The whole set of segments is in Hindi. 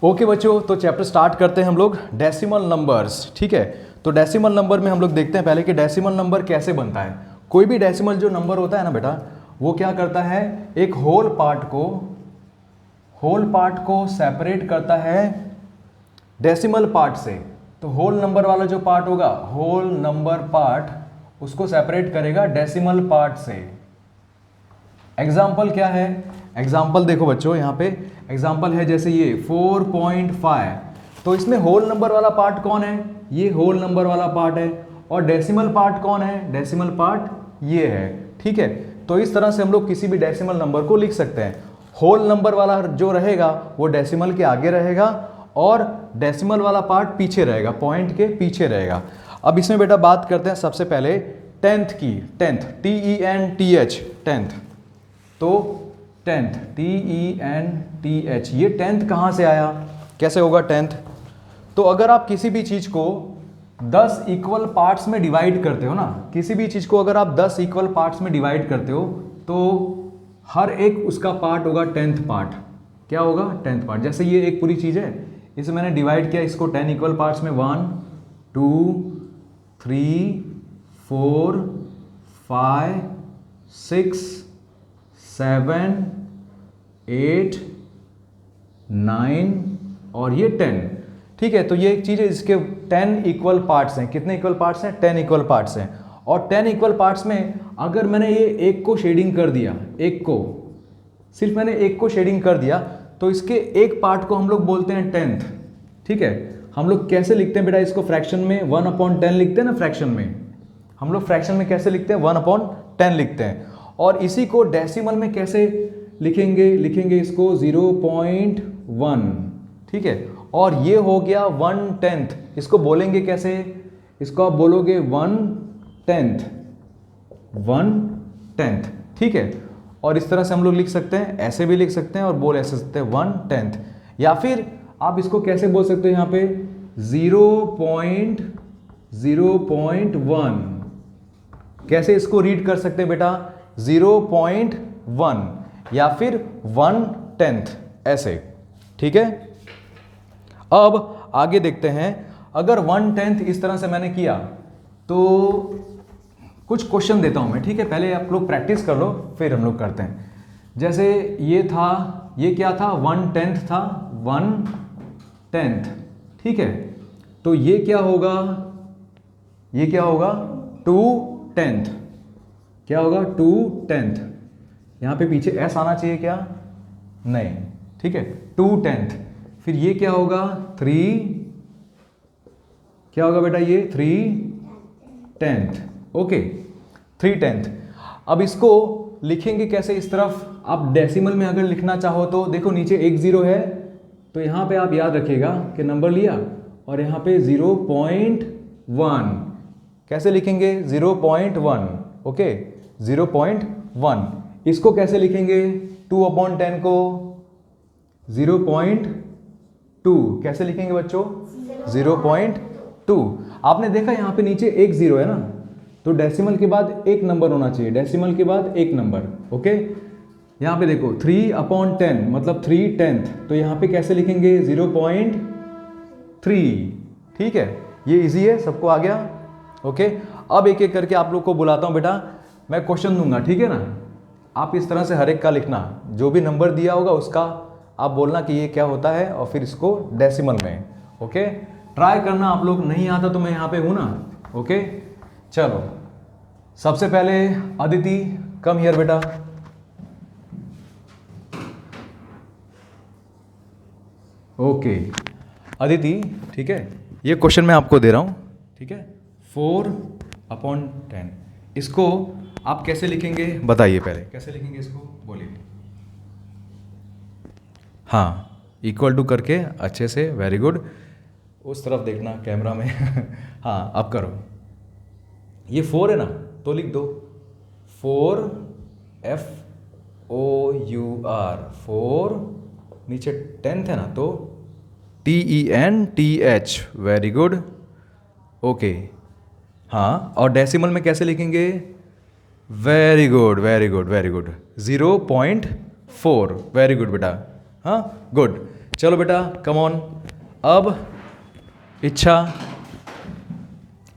ओके बच्चों, तो चैप्टर स्टार्ट करते हैं हम लोग डेसिमल नंबर्स। ठीक है, तो डेसिमल नंबर में हम लोग देखते हैं पहले कि डेसिमल नंबर कैसे बनता है। कोई भी डेसिमल जो नंबर होता है ना बेटा, वो क्या करता है, एक होल पार्ट को सेपरेट करता है डेसिमल पार्ट से। तो होल नंबर वाला जो पार्ट होगा, होल नंबर पार्ट उसको सेपरेट करेगा डेसिमल पार्ट से। एग्जाम्पल क्या है, एग्जाम्पल देखो बच्चों, यहाँ पे एग्जाम्पल है जैसे ये 4.5। तो इसमें होल नंबर वाला पार्ट कौन है, ये होल नंबर वाला पार्ट है, और डेसिमल पार्ट कौन है, डेसिमल पार्ट ये है। ठीक है, तो इस तरह से हम लोग किसी भी डेसिमल नंबर को लिख सकते हैं। होल नंबर वाला जो रहेगा वो डेसिमल के आगे रहेगा और डेसिमल वाला पार्ट पीछे रहेगा, पॉइंट के पीछे रहेगा। अब इसमें बेटा बात करते हैं सबसे पहले टेंथ की। Tenth, TENTH, tenth. तो टेंथ, TENTH, ये टेंथ कहाँ से आया, कैसे होगा टेंथ। तो अगर आप किसी भी चीज़ को 10 इक्वल पार्ट्स में डिवाइड करते हो ना, किसी भी चीज़ को अगर आप 10 इक्वल पार्ट्स में डिवाइड करते हो तो हर एक उसका पार्ट होगा टेंथ पार्ट। क्या होगा, टेंथ पार्ट। जैसे ये एक पूरी चीज़ है, इसे मैंने डिवाइड किया इसको 10 इक्वल पार्ट्स में, 1 2 3 4 5 6 7 8 9 और ये 10। ठीक है, तो ये एक चीज़ है, इसके 10 इक्वल पार्ट्स हैं। कितने इक्वल पार्ट्स हैं, 10 इक्वल पार्ट्स हैं। और 10 इक्वल पार्ट्स में अगर मैंने ये एक को शेडिंग कर दिया, एक को, सिर्फ मैंने एक को शेडिंग कर दिया, तो इसके एक पार्ट को हम लोग बोलते हैं टेंथ। ठीक है, हम लोग कैसे लिखते हैं बेटा इसको, फ्रैक्शन में 1/10 लिखते हैं ना। फ्रैक्शन में हम लोग फ्रैक्शन में कैसे लिखते हैं, 1/10 लिखते हैं। और इसी को डेसिमल में कैसे लिखेंगे, लिखेंगे इसको 0.1। ठीक है, और ये हो गया 1/10। इसको बोलेंगे कैसे, इसको आप बोलोगे 1/10, 1/10। ठीक है, और इस तरह से हम लोग लिख सकते हैं, ऐसे भी लिख सकते हैं और बोल ऐसे सकते हैं 1/10। या फिर आप इसको कैसे बोल सकते हो यहाँ पे 0.1। कैसे इसको रीड कर सकते हैं बेटा, 0.1 या फिर 1/10 ऐसे। ठीक है, अब आगे देखते हैं। अगर 1/10 इस तरह से मैंने किया तो कुछ क्वेश्चन देता हूं मैं। ठीक है, पहले आप लोग प्रैक्टिस कर लो फिर हम लोग करते हैं। जैसे ये था, ये क्या था, 1/10 था, 1/10। ठीक है, तो ये क्या होगा, ये क्या होगा 2/10। क्या होगा 2/10। यहाँ पे पीछे s आना चाहिए क्या, नहीं। ठीक है, 2/10। फिर ये क्या होगा 3, क्या होगा बेटा ये 3/10। ओके, 3/10। अब इसको लिखेंगे कैसे, इस तरफ आप डेसिमल में अगर लिखना चाहो तो देखो नीचे एक 0 है, तो यहाँ पे आप याद रखिएगा कि नंबर लिया और यहाँ पे 0.1। कैसे लिखेंगे 0.1। ओके, 0.1। इसको कैसे लिखेंगे 2/10 को 0.2। कैसे लिखेंगे बच्चों 0.2। आपने देखा यहाँ पे नीचे एक 0 है ना, तो डेसिमल के बाद एक नंबर होना चाहिए, डेसिमल के बाद एक नंबर। ओके, यहाँ पे देखो 3/10 मतलब 3/10, तो यहाँ पे कैसे लिखेंगे 0.3। ठीक है, ये इजी है, सबको आ गया। ओके, अब एक एक करके आप लोग को बुलाता हूँ बेटा, मैं क्वेश्चन दूंगा। ठीक है ना, आप इस तरह से हर एक का लिखना, जो भी नंबर दिया होगा उसका आप बोलना कि ये क्या होता है, और फिर इसको डेसिमल में। ओके, ट्राई करना, आप लोग नहीं आता तो मैं यहाँ पे हूँ ना। ओके, चलो सबसे पहले अदिति, कम हियर बेटा। ओके अदिति, ठीक है, ये क्वेश्चन मैं आपको दे रहा हूँ। ठीक है, 4/10, इसको आप कैसे लिखेंगे बताइए, पहले कैसे लिखेंगे इसको बोलिए। हाँ, इक्वल टू करके अच्छे से, वेरी गुड, उस तरफ देखना कैमरा में। हाँ, अब करो। ये 4 है ना, तो लिख दो 4 FOUR 4, नीचे 10th है ना तो TENTH, वेरी गुड। ओके, हाँ, और डेसिमल में कैसे लिखेंगे, very good very good very good, 0.4, very good बेटा। हाँ, गुड। चलो बेटा कम ऑन। अब इच्छा,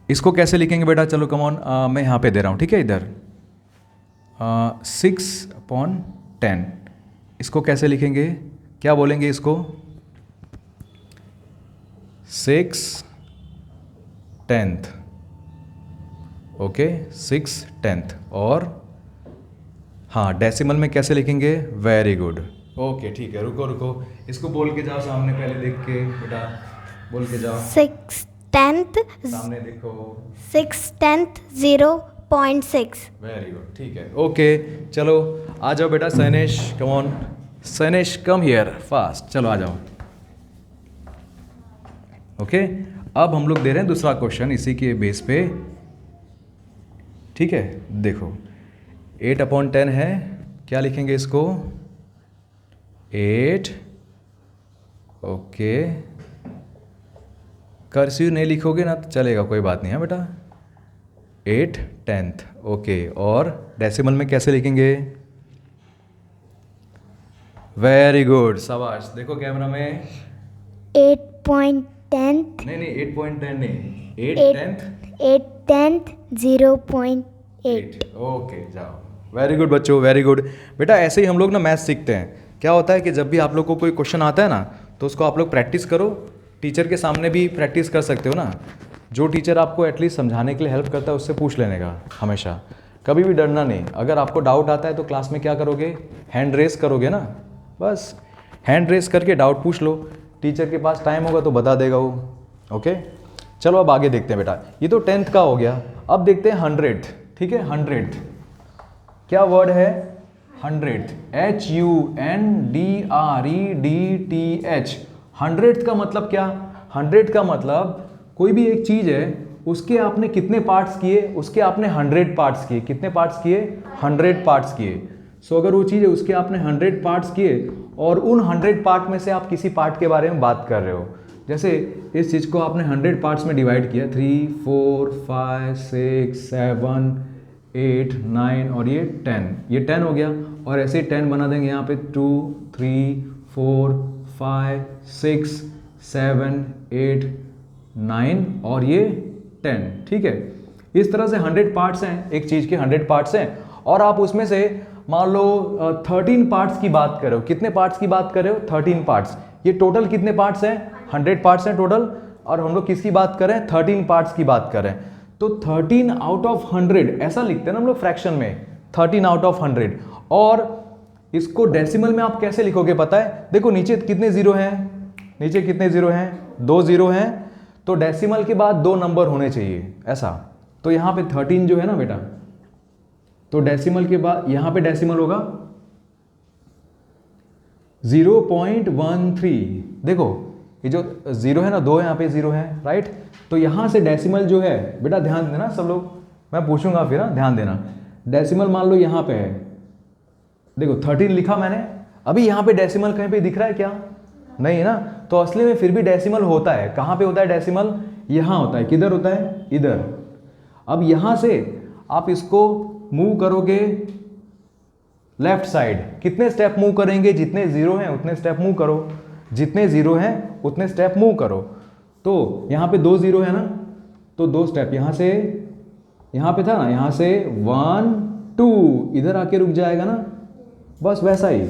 इसको कैसे लिखेंगे बेटा? चलो कम ऑन, मैं यहाँ पे दे रहा हूँ, ठीक है, इधर 6/10, इसको कैसे लिखेंगे? क्या बोलेंगे इसको? 6/10, ओके, 6/10। और हाँ, डेसिमल में कैसे लिखेंगे? वेरी गुड, ओके ठीक है। रुको रुको, इसको बोल के जाओ सामने, पहले देख के बेटा, बोल के जाओ। 6/10 सामने देखो। 6/10 0.6। वेरी गुड, ठीक है, ओके। चलो आ जाओ बेटा, Sainesh come on, Sainesh come here fast, चलो आ जाओ। ओके, अब हम लोग दे रहे हैं दूसरा क्वेश्चन इसी के बेस पे, ठीक है। देखो 8/10 है, क्या लिखेंगे इसको? 8, ओके, कर्सिव नहीं लिखोगे ना तो चलेगा, कोई बात नहीं है बेटा। 8/10, ओके। और डेसिमल में कैसे लिखेंगे? वेरी गुड, शाबाश। देखो कैमरा में। 8.10 नहीं 8/10 नहीं, 8/10 8/10 0.8। ओके, जाओ। वेरी गुड बच्चों, वेरी गुड। बेटा ऐसे ही हम लोग ना मैथ सीखते हैं। क्या होता है कि जब भी आप लोग को कोई क्वेश्चन आता है ना, तो उसको आप लोग प्रैक्टिस करो, टीचर के सामने भी प्रैक्टिस कर सकते हो ना। जो टीचर आपको एटलीस्ट समझाने के लिए हेल्प करता है उससे पूछ लेने का हमेशा, कभी भी डरना नहीं। अगर आपको डाउट आता है तो क्लास में क्या करोगे? हैंड रेस करोगे ना, बस हैंड रेस करके डाउट पूछ लो, टीचर के पास टाइम होगा तो बता देगा वो। ओके, चलो अब आगे देखते हैं बेटा। ये तो 10th का हो गया, अब देखते हैं 100th, ठीक है। 100th क्या वर्ड है? 100th, HUNDREDTH। 100th का मतलब क्या? 100 का मतलब कोई भी एक चीज़ है, उसके आपने कितने पार्ट्स किए? उसके आपने 100 पार्ट्स किए। कितने पार्ट्स किए? 100 पार्ट्स किए। सो अगर वो चीज़ है उसके आपने 100 पार्ट्स किए, और उन 100 पार्ट में से आप किसी पार्ट के बारे में बात कर रहे हो। जैसे इस चीज़ को आपने 100 पार्ट्स में डिवाइड किया, 3, 4, 5, 6, 7, 8, 9 और ये 10, ये 10 हो गया। और ऐसे 10 बना देंगे यहाँ पे 2, 3, 4, 5, 6, 7, 8, 9 और ये 10, ठीक है। इस तरह से 100 पार्ट्स हैं, एक चीज़ के 100 पार्ट्स हैं, और आप उसमें से मान लो 13 पार्ट्स की बात कर रहे हो। कितने पार्ट्स की बात कर रहे हो? 13 पार्ट्स। ये टोटल कितने पार्ट्स हैं? 100 पार्ट्स हैं टोटल, और हम लोग किसकी बात कर रहे हैं? 13 पार्ट्स की बात कर रहे हैं। तो 13 आउट ऑफ 100 ऐसा लिखते हैं ना हम लोग फ्रैक्शन में, 13 आउट ऑफ 100। और इसको डेसिमल में आप कैसे लिखोगे पता है? देखो नीचे कितने जीरो हैं, नीचे कितने जीरो हैं? 2 जीरो हैं। तो डेसिमल के बाद 2 नंबर होने चाहिए, ऐसा। तो यहाँ पे 13 जो है ना बेटा, तो डेसिमल के बाद यहाँ पे डेसिमल होगा 0.13। देखो ये जो जीरो है ना, 2 यहाँ पे जीरो है, राइट। तो यहाँ से डेसिमल जो है बेटा, ध्यान देना सब लोग, मैं पूछूंगा फिर, ध्यान देना। डेसिमल मान लो यहाँ पे है, देखो 13 लिखा मैंने, अभी यहाँ पे डेसिमल कहीं पे दिख रहा है क्या? नहीं है ना। तो असली में फिर भी डेसिमल होता है। कहाँ पे होता है डेसिमल? यहाँ होता है। किधर होता है? इधर। अब यहाँ से आप इसको मूव करोगे लेफ्ट साइड, कितने स्टेप मूव करेंगे? जितने जीरो हैं उतने स्टेप मूव करो, जितने जीरो हैं उतने स्टेप मूव करो। तो यहाँ पे 2 जीरो है ना, तो 2 स्टेप यहाँ से, यहाँ पे था ना, यहाँ से 1, 2, इधर आके रुक जाएगा ना, बस वैसा ही।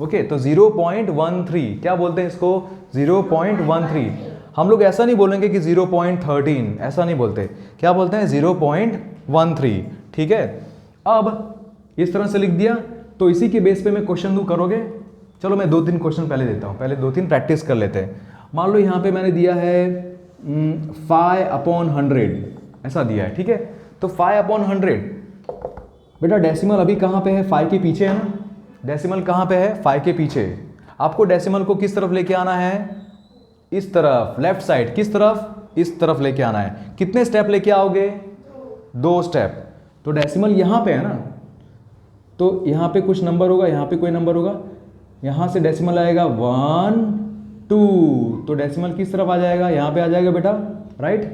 ओके, तो 0.13 क्या बोलते हैं इसको? 0.13। हम लोग ऐसा नहीं बोलेंगे कि 0.13, ऐसा नहीं बोलते। क्या बोलते हैं? 0.13, ठीक है। अब इस तरह से लिख दिया, तो इसी के बेस पे मैं क्वेश्चन दूँ, करोगे? चलो मैं 2-3 क्वेश्चन पहले देता हूँ, पहले 2-3 प्रैक्टिस कर लेते हैं। मान लो यहाँ पे मैंने दिया है 5/100, ऐसा दिया है, ठीक है। तो 5/100 बेटा, डेसिमल अभी कहाँ पे है? 5 के पीछे है ना। डेसिमल कहाँ पे है? 5 के पीछे। आपको डेसिमल को किस तरफ लेके आना है? इस तरफ, लेफ्ट साइड। किस तरफ? इस तरफ लेके आना है। कितने स्टेप लेके आओगे? 2 स्टेप। तो डेसिमल यहाँ पे है ना, तो यहाँ पे कुछ नंबर होगा, यहाँ पे कोई नंबर होगा, यहाँ से डेसिमल आएगा 1, 2, तो डेसिमल किस तरफ आ जाएगा? यहाँ पे आ जाएगा बेटा, राइट।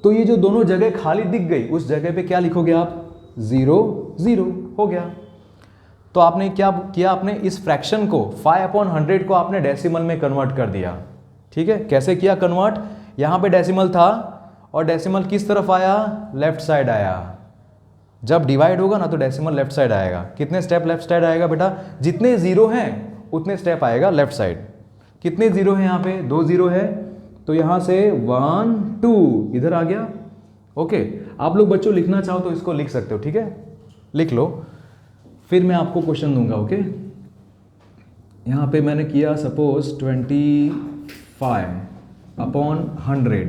तो ये जो दोनों जगह खाली दिख गई, उस जगह पे क्या लिखोगे आप? 0, 0 हो गया। तो आपने क्या किया, आपने इस फ्रैक्शन को 5/100 को आपने डेसिमल में कन्वर्ट कर दिया। ठीक है, कैसे किया कन्वर्ट, यहाँ पे डेसिमल था और डेसिमल किस तरफ आया, लेफ्ट साइड आया। जब डिवाइड होगा ना तो डेसिमल लेफ्ट साइड आएगा। कितने स्टेप लेफ्ट साइड आएगा बेटा, जितने जीरो हैं उतने स्टेप आएगा लेफ्ट साइड। कितने जीरो हैं यहाँ पे, 2 जीरो है, तो यहाँ से 1 2 इधर आ गया। ओके, आप लोग बच्चों लिखना चाहो तो इसको लिख सकते हो, ठीक है, लिख लो, फिर मैं आपको क्वेश्चन दूंगा। ओके, यहाँ पे मैंने किया सपोज 25/100,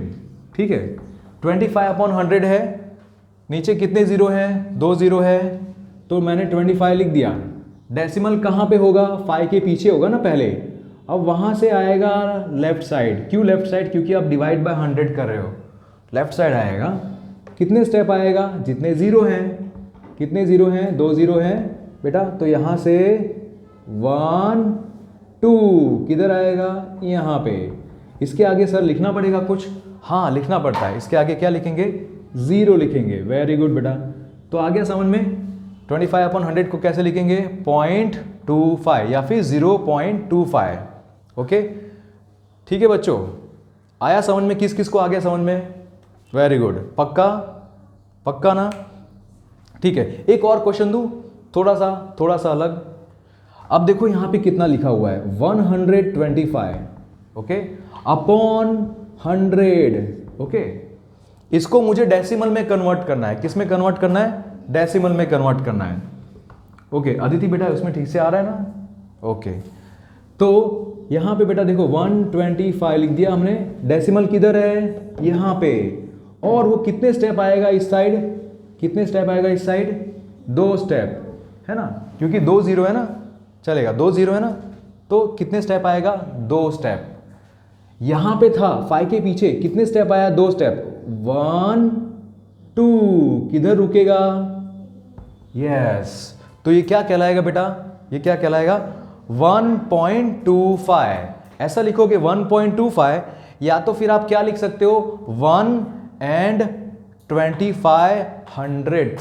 ठीक है, 25/100 है, नीचे कितने जीरो हैं, 2 जीरो है, तो मैंने 25 लिख दिया। डेसिमल कहाँ पे होगा, 5 के पीछे होगा ना पहले, अब वहाँ से आएगा लेफ्ट साइड। क्यों लेफ्ट साइड, क्योंकि आप डिवाइड बाय 100 कर रहे हो, लेफ्ट साइड आएगा। कितने स्टेप आएगा, जितने जीरो हैं, कितने जीरो हैं, 2 जीरो हैं बेटा, तो यहाँ से 1 2 किधर आएगा, यहाँ पे। इसके आगे सर लिखना पड़ेगा कुछ, हाँ लिखना पड़ता है, इसके आगे क्या लिखेंगे, 0 लिखेंगे। वेरी गुड बेटा, तो आ गया समझ में। 25/100 को कैसे लिखेंगे, 0.25 या फिर 0.25। ओके, ठीक है बच्चों, आया समझ में, किस किस को आ गया समझ में, वेरी गुड, पक्का पक्का ना, ठीक है। एक और क्वेश्चन दूं, थोड़ा सा अलग। अब देखो यहाँ पे कितना लिखा हुआ है, 125, ओके, अपॉन 100, ओके। इसको मुझे डेसिमल में कन्वर्ट करना है, किस में कन्वर्ट करना है, डेसिमल में कन्वर्ट करना है। ओके अदिति बेटा, उसमें ठीक से आ रहा है ना, ओके। तो यहाँ पे बेटा देखो 125 लिख दिया हमने, डेसिमल किधर है, यहाँ पे, और वो कितने स्टेप आएगा इस साइड, कितने स्टेप आएगा इस साइड, 2 स्टेप है ना, क्योंकि 2 जीरो है ना, चलेगा, 2 जीरो है ना, तो कितने स्टेप आएगा, 2 स्टेप। यहां पे था 5 के पीछे, कितने स्टेप आया, 2 स्टेप, 1 2 किधर रुकेगा, यस, तो ये क्या कहलाएगा बेटा, ये क्या कहलाएगा, 1.25। ऐसा लिखोगे 1.25, या तो फिर आप क्या लिख सकते हो, 1/2500।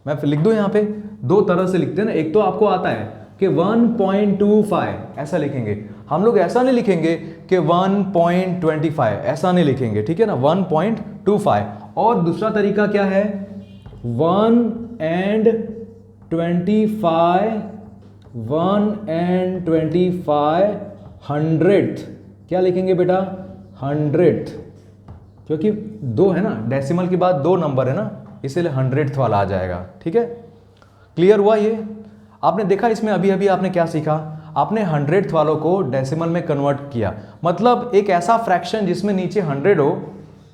मैं फिर लिख दूं यहाँ पे, 2 तरह से लिखते हैं ना, एक तो आपको आता है कि 1.25 ऐसा लिखेंगे, हम लोग ऐसा नहीं लिखेंगे कि 1.25, ऐसा नहीं लिखेंगे, ठीक है ना, 1.25। और दूसरा तरीका क्या है, 1/25 क्या लिखेंगे बेटा, 100th, क्योंकि 2 है ना, डेसिमल के बाद 2 नंबर है ना, इसीलिए 100th वाला आ जाएगा, ठीक है। क्लियर हुआ ये, आपने देखा इसमें अभी अभी आपने क्या सीखा, आपने 100th वालों को डेसिमल में कन्वर्ट किया, मतलब एक ऐसा फ्रैक्शन जिसमें नीचे 100 हो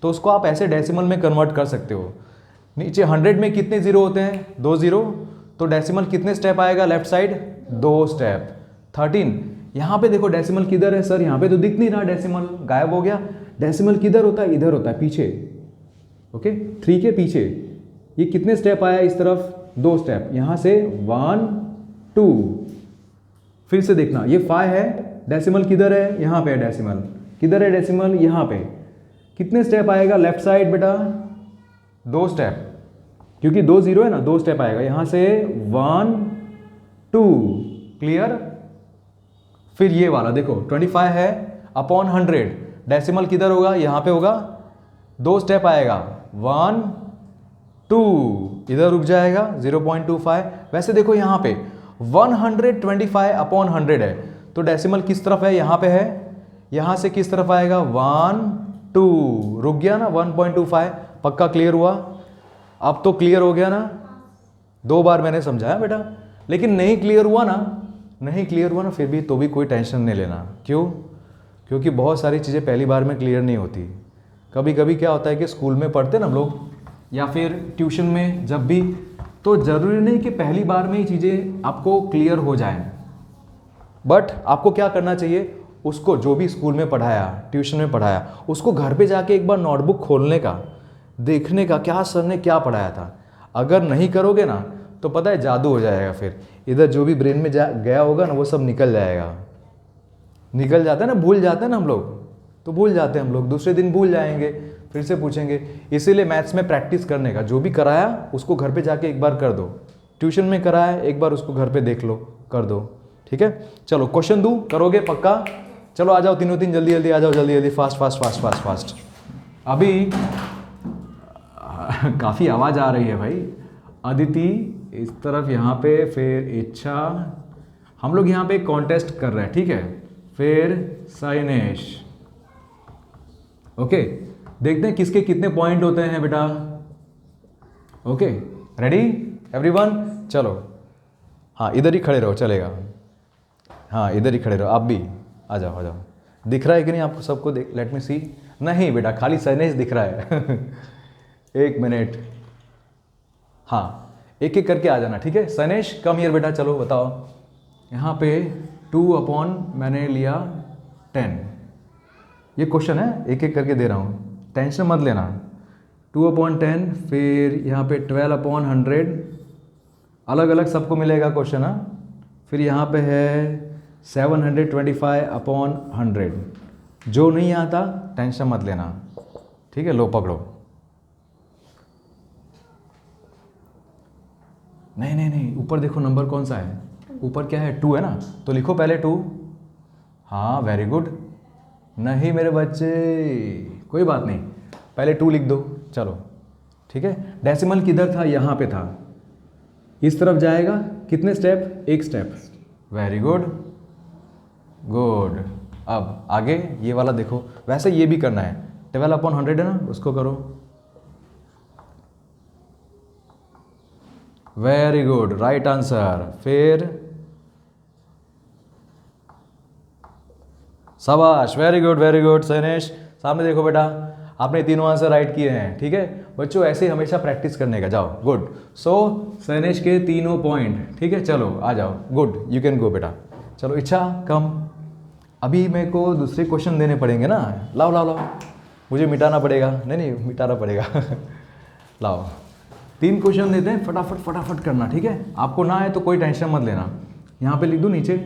तो उसको आप ऐसे डेसिमल में कन्वर्ट कर सकते हो। नीचे 100 में कितने जीरो होते हैं, 2 जीरो, तो डेसिमल कितने स्टेप आएगा लेफ्ट साइड, 2 स्टेप, 13। यहाँ पे देखो डेसिमल किधर है सर, यहाँ पे तो दिख नहीं रहा, डेसिमल गायब हो गया। डेसिमल किधर होता है, इधर होता है पीछे, ओके, 3 के पीछे। ये कितने स्टेप आया इस तरफ, 2 स्टेप, यहाँ से 1 2, फिर से देखना, ये 5 है, डेसिमल किधर है, यहाँ पे है डेसिमल, किधर है डेसिमल, यहाँ पे। कितने स्टेप आएगा लेफ्ट साइड बेटा, 2 स्टेप, क्योंकि 2 जीरो है ना, 2 स्टेप आएगा, यहाँ से 1 2, क्लियर। फिर ये वाला देखो 25 है अपॉन 100, डेसिमल किधर होगा, यहाँ पे होगा, 2 स्टेप आएगा, 1 2 इधर रुक जाएगा, 0.25। वैसे देखो यहाँ पे 125 अपॉन 100 है, तो डेसिमल किस तरफ है, यहाँ पे है, यहाँ से किस तरफ आएगा, 1 2 रुक गया ना, 1.25। पक्का क्लियर हुआ, अब तो क्लियर हो गया ना, 2 बार मैंने समझाया बेटा, लेकिन नहीं क्लियर हुआ ना, नहीं क्लियर हुआ ना, फिर भी तो भी कोई टेंशन नहीं लेना। क्यों, क्योंकि बहुत सारी चीज़ें पहली बार में क्लियर नहीं होती। कभी कभी क्या होता है कि स्कूल में पढ़ते ना हम लोग, या फिर ट्यूशन में जब भी, तो ज़रूरी नहीं कि पहली बार में ही चीज़ें आपको क्लियर हो जाएं, बट आपको क्या करना चाहिए, उसको जो भी स्कूल में पढ़ाया, ट्यूशन में पढ़ाया, उसको घर पे जाके एक बार नोटबुक खोलने का, देखने का क्या सर ने क्या पढ़ाया था। अगर नहीं करोगे ना तो पता है जादू हो जाएगा, फिर इधर जो भी ब्रेन में गया होगा ना वो सब निकल जाएगा, निकल जाता है ना, भूल जाते हैं ना हम लोग, तो भूल जाते हैं हम लोग, दूसरे दिन भूल जाएंगे, फिर से पूछेंगे। इसीलिए मैथ्स में प्रैक्टिस करने का, जो भी कराया उसको घर पे जाके एक बार कर दो, ट्यूशन में करा है, एक बार उसको घर पे देख लो, कर दो, ठीक है। चलो क्वेश्चन दूँ, करोगे पक्का? चलो आ जाओ तीनों तीन, जल्दी जल्दी आ जाओ, जल्दी जल्दी, fast fast fast fast fast. अभी काफ़ी आवाज़ आ रही है भाई। अदिति इस तरफ यहाँ पे, फिर इच्छा, हम लोग यहाँ पे कॉन्टेस्ट कर रहे हैं, ठीक है। फिर साइनेश, ओके। देखते हैं किसके कितने पॉइंट होते हैं बेटा। Okay, ready everyone? चलो हाँ, इधर ही खड़े रहो, चलेगा। हाँ इधर ही खड़े रहो, आप भी आ जाओ, आ जाओ। दिख रहा है कि नहीं आपको सबको? देख, लेट मी सी। नहीं बेटा, खाली साइनेश दिख रहा है। एक मिनट, हाँ एक एक करके आ जाना, ठीक है। सनेश कम हियर बेटा, चलो बताओ। यहाँ पे 2 मैंने लिया 10, ये क्वेश्चन है, एक एक करके दे रहा हूँ, टेंशन मत लेना। 2/10, फिर यहाँ पे 12/100, अलग अलग सबको मिलेगा क्वेश्चन, हाँ। फिर यहाँ पे है 725/100, जो नहीं आता टेंशन मत लेना, ठीक है। लो पकड़ो। नहीं नहीं नहीं, ऊपर देखो नंबर कौन सा है, ऊपर क्या है? 2 है ना, तो लिखो पहले 2। हाँ वेरी गुड। नहीं मेरे बच्चे, कोई बात नहीं, पहले 2 लिख दो, चलो ठीक है। डेसिमल किधर था? यहाँ पे था, इस तरफ जाएगा। कितने step? 1 step. Very good, good. अब आगे ये वाला देखो, वैसे ये भी करना है। 12/100 है ना, उसको करो। Very good, right answer. फिर शाबाश, वेरी गुड वेरी गुड। सैनेश सामने देखो बेटा, आपने तीनों आंसर राइट किए हैं, ठीक है बच्चों। ऐसे ही हमेशा प्रैक्टिस करने का, जाओ गुड। सो सैनेश के तीनों पॉइंट, ठीक है। चलो आ जाओ, गुड, यू कैन गो बेटा। चलो इच्छा कम, अभी मेरे को दूसरे क्वेश्चन देने पड़ेंगे ना। लाओ लाओ लाओ, मुझे मिटाना पड़ेगा। नहीं नहीं मिटाना पड़ेगा। लाओ 3 क्वेश्चन देते हैं, फटाफट फटाफट करना, ठीक है। आपको ना है तो कोई टेंशन मत लेना। यहाँ पे लिख दूँ नीचे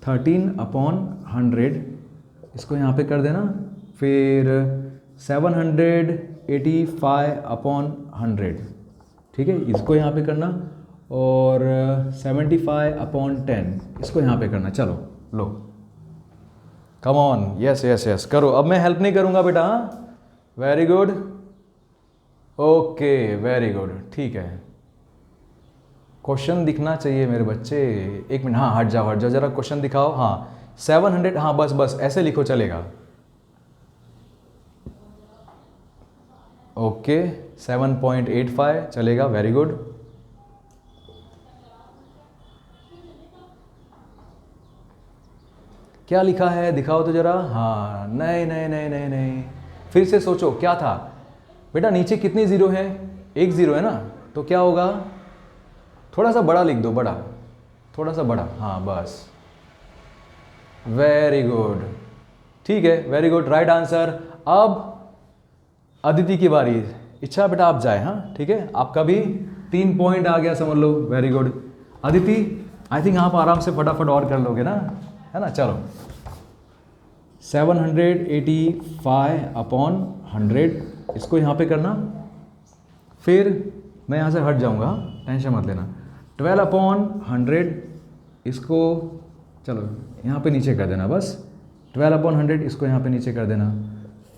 13/100, इसको यहाँ पे कर देना। फिर 785/100, ठीक है, इसको यहाँ पे करना। और 75/10, इसको यहाँ पे करना। चलो लो, come on, yes yes yes, करो। अब मैं हेल्प नहीं करूँगा बेटा, हाँ। Very good, okay very good, ठीक है। क्वेश्चन दिखना चाहिए मेरे बच्चे। एक मिनट, हाँ हट जाओ ज़रा, क्वेश्चन दिखाओ। हाँ 700, हाँ बस बस ऐसे लिखो, चलेगा। ओके 7.85 चलेगा, वेरी गुड। क्या लिखा है दिखाओ तो ज़रा। हाँ नहीं नहीं नहीं नहीं नहीं, फिर से सोचो क्या था बेटा। नीचे कितनी ज़ीरो है? 1 ज़ीरो है ना, तो क्या होगा? थोड़ा सा बड़ा लिख दो, बड़ा, थोड़ा सा बड़ा, हाँ बस। वेरी गुड, ठीक है, वेरी गुड, राइट आंसर। अब अदिति की बारी। इच्छा बेटा आप जाए, हाँ ठीक है। आपका भी 3 पॉइंट आ गया, समझ लो, very good. Aditi I think आप आराम से फटाफट और कर लोगे ना, है ना। चलो 785/100, इसको यहाँ पे करना। फिर मैं यहाँ से हट जाऊँगा, टेंशन मत लेना। 12/100, इसको चलो यहाँ पे नीचे कर देना बस। 12/100, इसको यहाँ पे नीचे कर देना।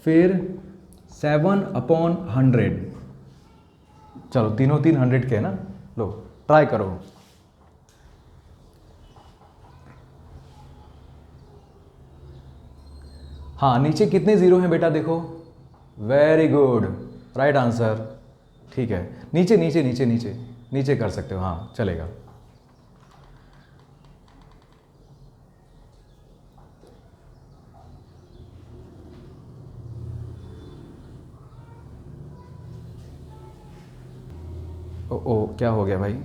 फिर 7/100, चलो तीनों 300 के है ना। लो ट्राई करो। हाँ नीचे कितने ज़ीरो हैं बेटा देखो। वेरी गुड, राइट आंसर, ठीक है। नीचे नीचे नीचे नीचे नीचे कर सकते हो, हाँ चलेगा। ओ क्या हो गया भाई?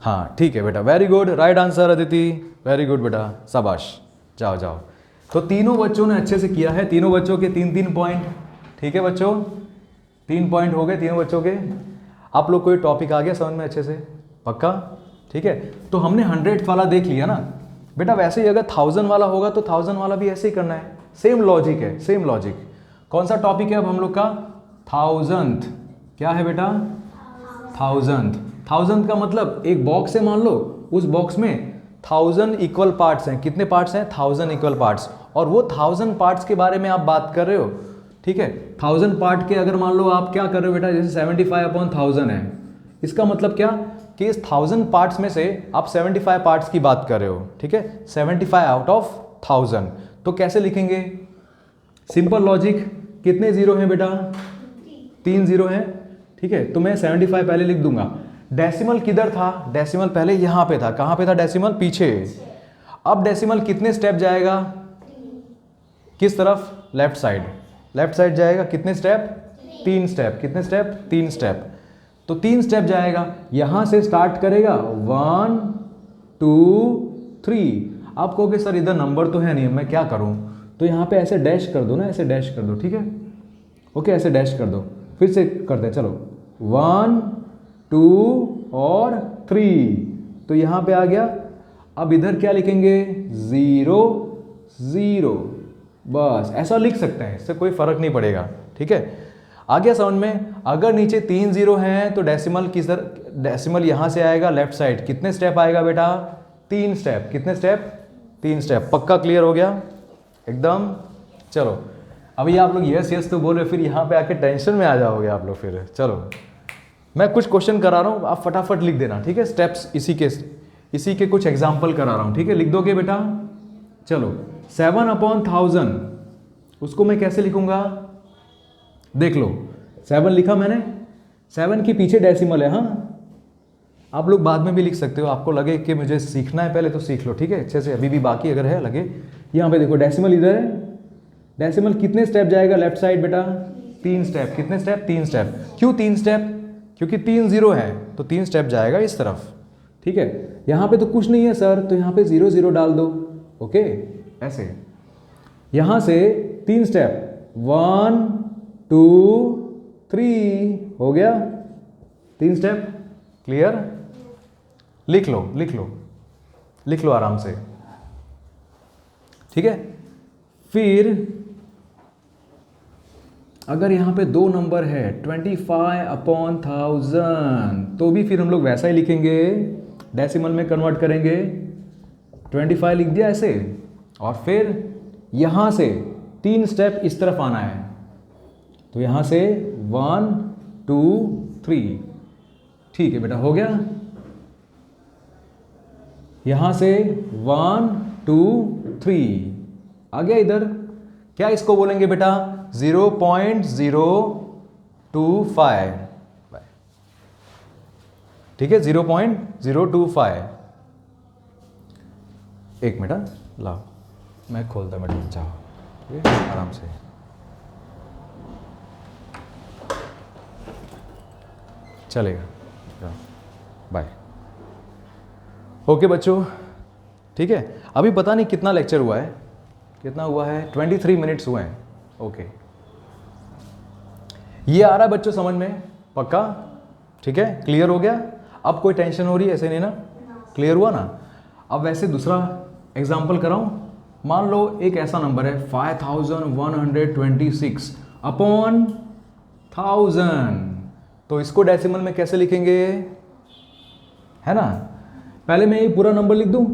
हाँ ठीक है बेटा, very good, right answer Aditi, very good बेटा, शाबाश। जाओ जाओ। तो तीनों बच्चों ने अच्छे से किया है, तीनों बच्चों के 3-3 पॉइंट, ठीक है बच्चों, 3 पॉइंट हो गए तीनों बच्चों के। आप लोग कोई टॉपिक आ गया समझ में अच्छे से? पक्का, ठीक है। तो हमने 100 वाला देख लिया ना बेटा। वैसे ही अगर 1000 वाला होगा तो 1000 वाला भी ऐसे ही करना है, सेम लॉजिक है, सेम लॉजिक। कौन सा टॉपिक है अब हम लोग का? 1000th। क्या है बेटा? थाउजेंथ। थाउजेंथ का मतलब एक बॉक्स है, मान लो उस बॉक्स में 1000 इक्वल पार्ट्स हैं। कितने पार्ट्स हैं? 1000 इक्वल पार्ट्स। और वो 1000 पार्ट्स के बारे में आप बात कर रहे हो, ठीक है। 1000 पार्ट के अगर मान लो आप क्या कर रहे हो बेटा, जैसे 75/1000 है, इसका मतलब क्या कि इस 1000 पार्ट्स में से आप 75 पार्ट्स की बात कर रहे हो, ठीक है। 75 आउट ऑफ 1000। तो कैसे लिखेंगे? Simple logic. कितने जीरो हैं बेटा? 3 जीरो हैं, ठीक है। तो मैं 75 पहले लिख दूंगा। डेसिमल किधर था? डेसिमल पहले यहां पे था। कहां पे था डेसिमल? पीछे। अब डेसिमल कितने स्टेप जाएगा? किस तरफ? Left side. लेफ्ट साइड जाएगा। कितने स्टेप? 3 स्टेप। कितने स्टेप? 3 स्टेप। तो 3 स्टेप जाएगा। यहां से स्टार्ट करेगा 1 2 3। आप कहोगे सर इधर नंबर तो है नहीं, मैं क्या करूं? तो यहां पे ऐसे डैश कर दो ना, ऐसे डैश कर दो, ठीक है। ओके, ऐसे डैश कर दो। फिर से करते हैं, चलो 1 2 और 3। तो यहां पे आ गया। अब इधर क्या लिखेंगे? 0 0। बस ऐसा लिख सकते हैं, इससे कोई फर्क नहीं पड़ेगा, ठीक है। आ गया समझ में? अगर नीचे 3 जीरो हैं तो डेसिमल किधर? डेसिमल यहां से आएगा लेफ्ट साइड। कितने स्टेप आएगा बेटा? 3 स्टेप। कितने स्टेप? 3 स्टेप। पक्का क्लियर हो गया एकदम? चलो अभी आप लोग यस यस तो बोल रहे, फिर यहाँ पे आके टेंशन में आ जाओगे आप लोग फिर। चलो मैं कुछ क्वेश्चन करा रहा हूँ, आप फटाफट लिख देना, ठीक है। स्टेप्स इसी के कुछ एग्जाम्पल करा रहा हूँ, ठीक है। लिख दोगे बेटा? चलो 7/1000 उसको मैं कैसे लिखूंगा? देख लो, 7 लिखा मैंने, 7 के पीछे डेसिमल है। हाँ, आप लोग बाद में भी लिख सकते हो, आपको लगे कि मुझे सीखना है पहले तो सीख लो, ठीक है, अच्छे से। अभी भी बाकी अगर है लगे, यहाँ पे देखो डेसिमल इधर है। डेसिमल कितने स्टेप जाएगा लेफ्ट साइड बेटा? 3 स्टेप। कितने स्टेप? 3 स्टेप। क्यों 3 स्टेप? क्योंकि 3 जीरो है तो 3 स्टेप जाएगा इस तरफ, ठीक है। यहाँ पे तो कुछ नहीं है सर, तो यहाँ पे 0 0 डाल दो। ओके, ऐसे यहाँ से 3 स्टेप 1 2 3 हो गया 3 स्टेप। क्लियर? लिख लो लिख लो लिख लो आराम से, ठीक है। फिर अगर यहाँ पे 2 नंबर है 25/1000 तो भी फिर हम लोग वैसा ही लिखेंगे, डेसिमल में कन्वर्ट करेंगे। 25 लिख दिया ऐसे, और फिर यहाँ से 3 स्टेप इस तरफ आना है। तो यहाँ से 1 2 3, ठीक है बेटा, हो गया। यहाँ से 1 2 3 आ गया इधर। क्या इसको बोलेंगे बेटा? 0.025, ठीक है, 0.025। एक मिनट लाओ, मैं खोलता मैडम, चाहो ठीक है, आराम से। चलेगा, बाय। ओके बच्चों, ठीक है। अभी पता नहीं कितना लेक्चर हुआ है, कितना हुआ है? 23 मिनट्स हुए हैं। ओके, ये आ रहा है बच्चों समझ में? पक्का? ठीक है, क्लियर हो गया? अब कोई टेंशन हो रही है? ऐसे नहीं ना? क्लियर हुआ ना? अब वैसे दूसरा एग्जाम्पल कराऊं। मान लो एक ऐसा नंबर है 5126/1000, तो इसको डेसिमल में कैसे लिखेंगे? है ना? पहले मैं ये पूरा नंबर लिख दूं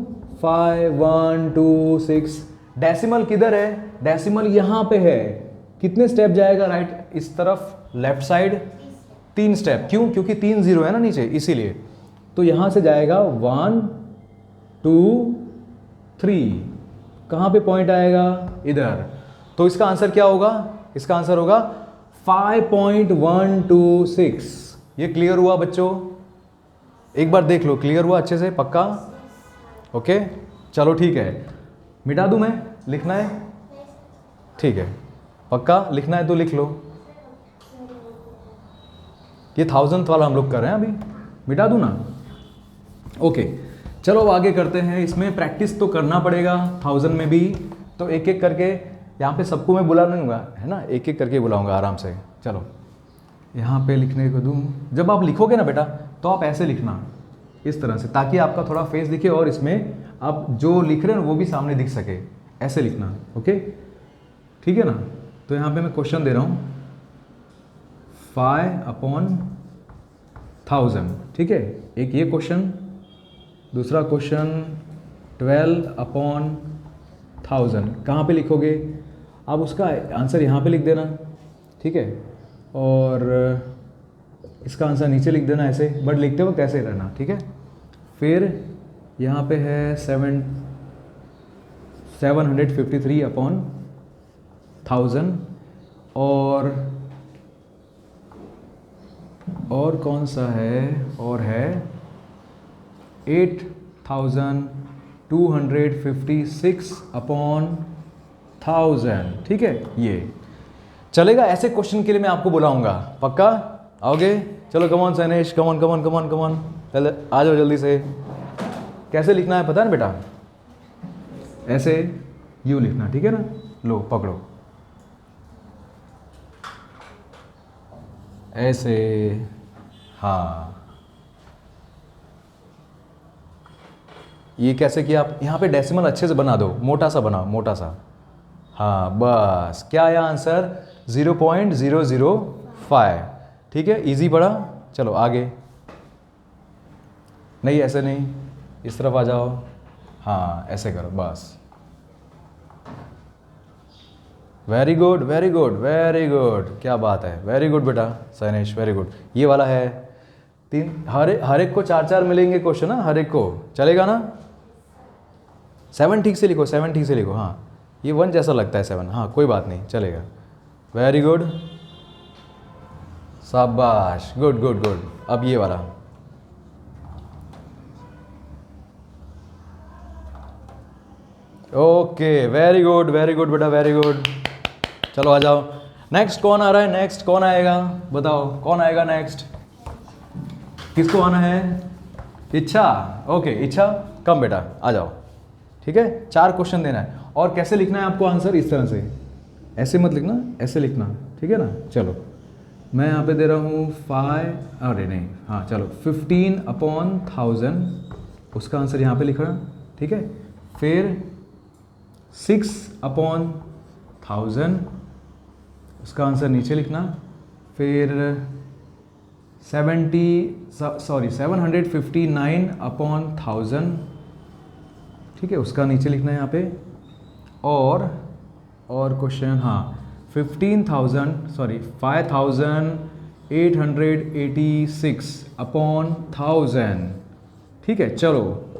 5126। डेसिमल किधर है? डेसिमल यहां पे है। कितने स्टेप जाएगा राइट इस तरफ? Left side 3 step. क्यों? क्योंकि 3 जीरो है ना नीचे, इसीलिए। तो यहां से जाएगा 1 2 3। कहां पे पॉइंट आएगा? इधर। तो इसका आंसर क्या होगा? इसका आंसर होगा 5.126। ये क्लियर हुआ बच्चों? एक बार देख लो, क्लियर हुआ अच्छे से? पक्का? ओके, चलो ठीक है। मिटा दूं मैं? लिखना है? ठीक है, पक्का लिखना है तो लिख लो। ये 1000th वाला हम लोग कर रहे हैं अभी, मिटा दूं ना? ओके, चलो अब आगे करते हैं। इसमें प्रैक्टिस तो करना पड़ेगा 1000 में भी, तो एक एक करके यहाँ पे सबको मैं बुला लूँगा, है ना? एक एक करके बुलाऊंगा आराम से। चलो यहाँ पे लिखने को दूँ। जब आप लिखोगे ना बेटा, तो आप ऐसे लिखना इस तरह से, ताकि आपका थोड़ा फेस दिखे और इसमें आप जो लिख रहे हैं वो भी सामने दिख सके। ऐसे लिखना, ओके, ठीक है ना? तो यहाँ पे मैं क्वेश्चन दे रहा हूँ 5/1000 1000, ठीक है। एक ये क्वेश्चन, दूसरा क्वेश्चन 12/1000 कहाँ पे लिखोगे आप? उसका आंसर यहाँ पे लिख देना, ठीक है, और इसका आंसर नीचे लिख देना ऐसे, बट लिखते वक्त ऐसे रहना, ठीक है। फिर यहाँ पे है 753/1000 और कौन सा है, और है 8256/1000, ठीक है। ये चलेगा, ऐसे क्वेश्चन के लिए मैं आपको बुलाऊंगा, पक्का आओगे? चलो come on Sainesh, come on come on come on come on, चल आ जाओ जल्दी से। कैसे लिखना है पता है ना बेटा? ऐसे यू लिखना, ठीक है ना। लो पकड़ो, ऐसे, हाँ। ये कैसे किया आप? यहाँ पे डेसिमल अच्छे से बना दो, मोटा सा बनाओ, मोटा सा, हाँ बस। क्या आया आंसर? 0.005, ठीक है, इजी पड़ा। चलो आगे, नहीं ऐसे नहीं, इस तरफ आ जाओ, हाँ ऐसे करो बस। Very good very good very good, क्या बात है, वेरी गुड बेटा सैनेश, वेरी गुड। ये वाला है 3, हर एक को 4-4 मिलेंगे क्वेश्चन ना, हर एक को, चलेगा ना। 7 ठीक से लिखो, 7 ठीक से लिखो, हाँ। ये 1 जैसा लगता है 7, हाँ कोई बात नहीं, चलेगा। वेरी गुड, शाबाश, गुड गुड गुड। अब ये वाला, ओके, वेरी गुड बेटा, वेरी गुड। चलो आ जाओ, नेक्स्ट कौन आ रहा है? नेक्स्ट कौन आएगा बताओ, कौन आएगा नेक्स्ट? किसको आना है? इच्छा, ओके इच्छा, कम बेटा आ जाओ, ठीक है। 4 क्वेश्चन देना है, और कैसे लिखना है आपको आंसर? इस तरह से, ऐसे मत लिखना, ऐसे लिखना, ठीक है ना। चलो मैं यहाँ पे दे रहा हूँ 5, अरे नहीं, हाँ चलो 15/1000, उसका आंसर यहाँ पे लिखना, ठीक है। फिर 6/1000, उसका आंसर नीचे लिखना। फिर 759/1000, ठीक है, उसका नीचे लिखना है यहाँ पे। और क्वेश्चन, हाँ 5886/1000, ठीक है। चलो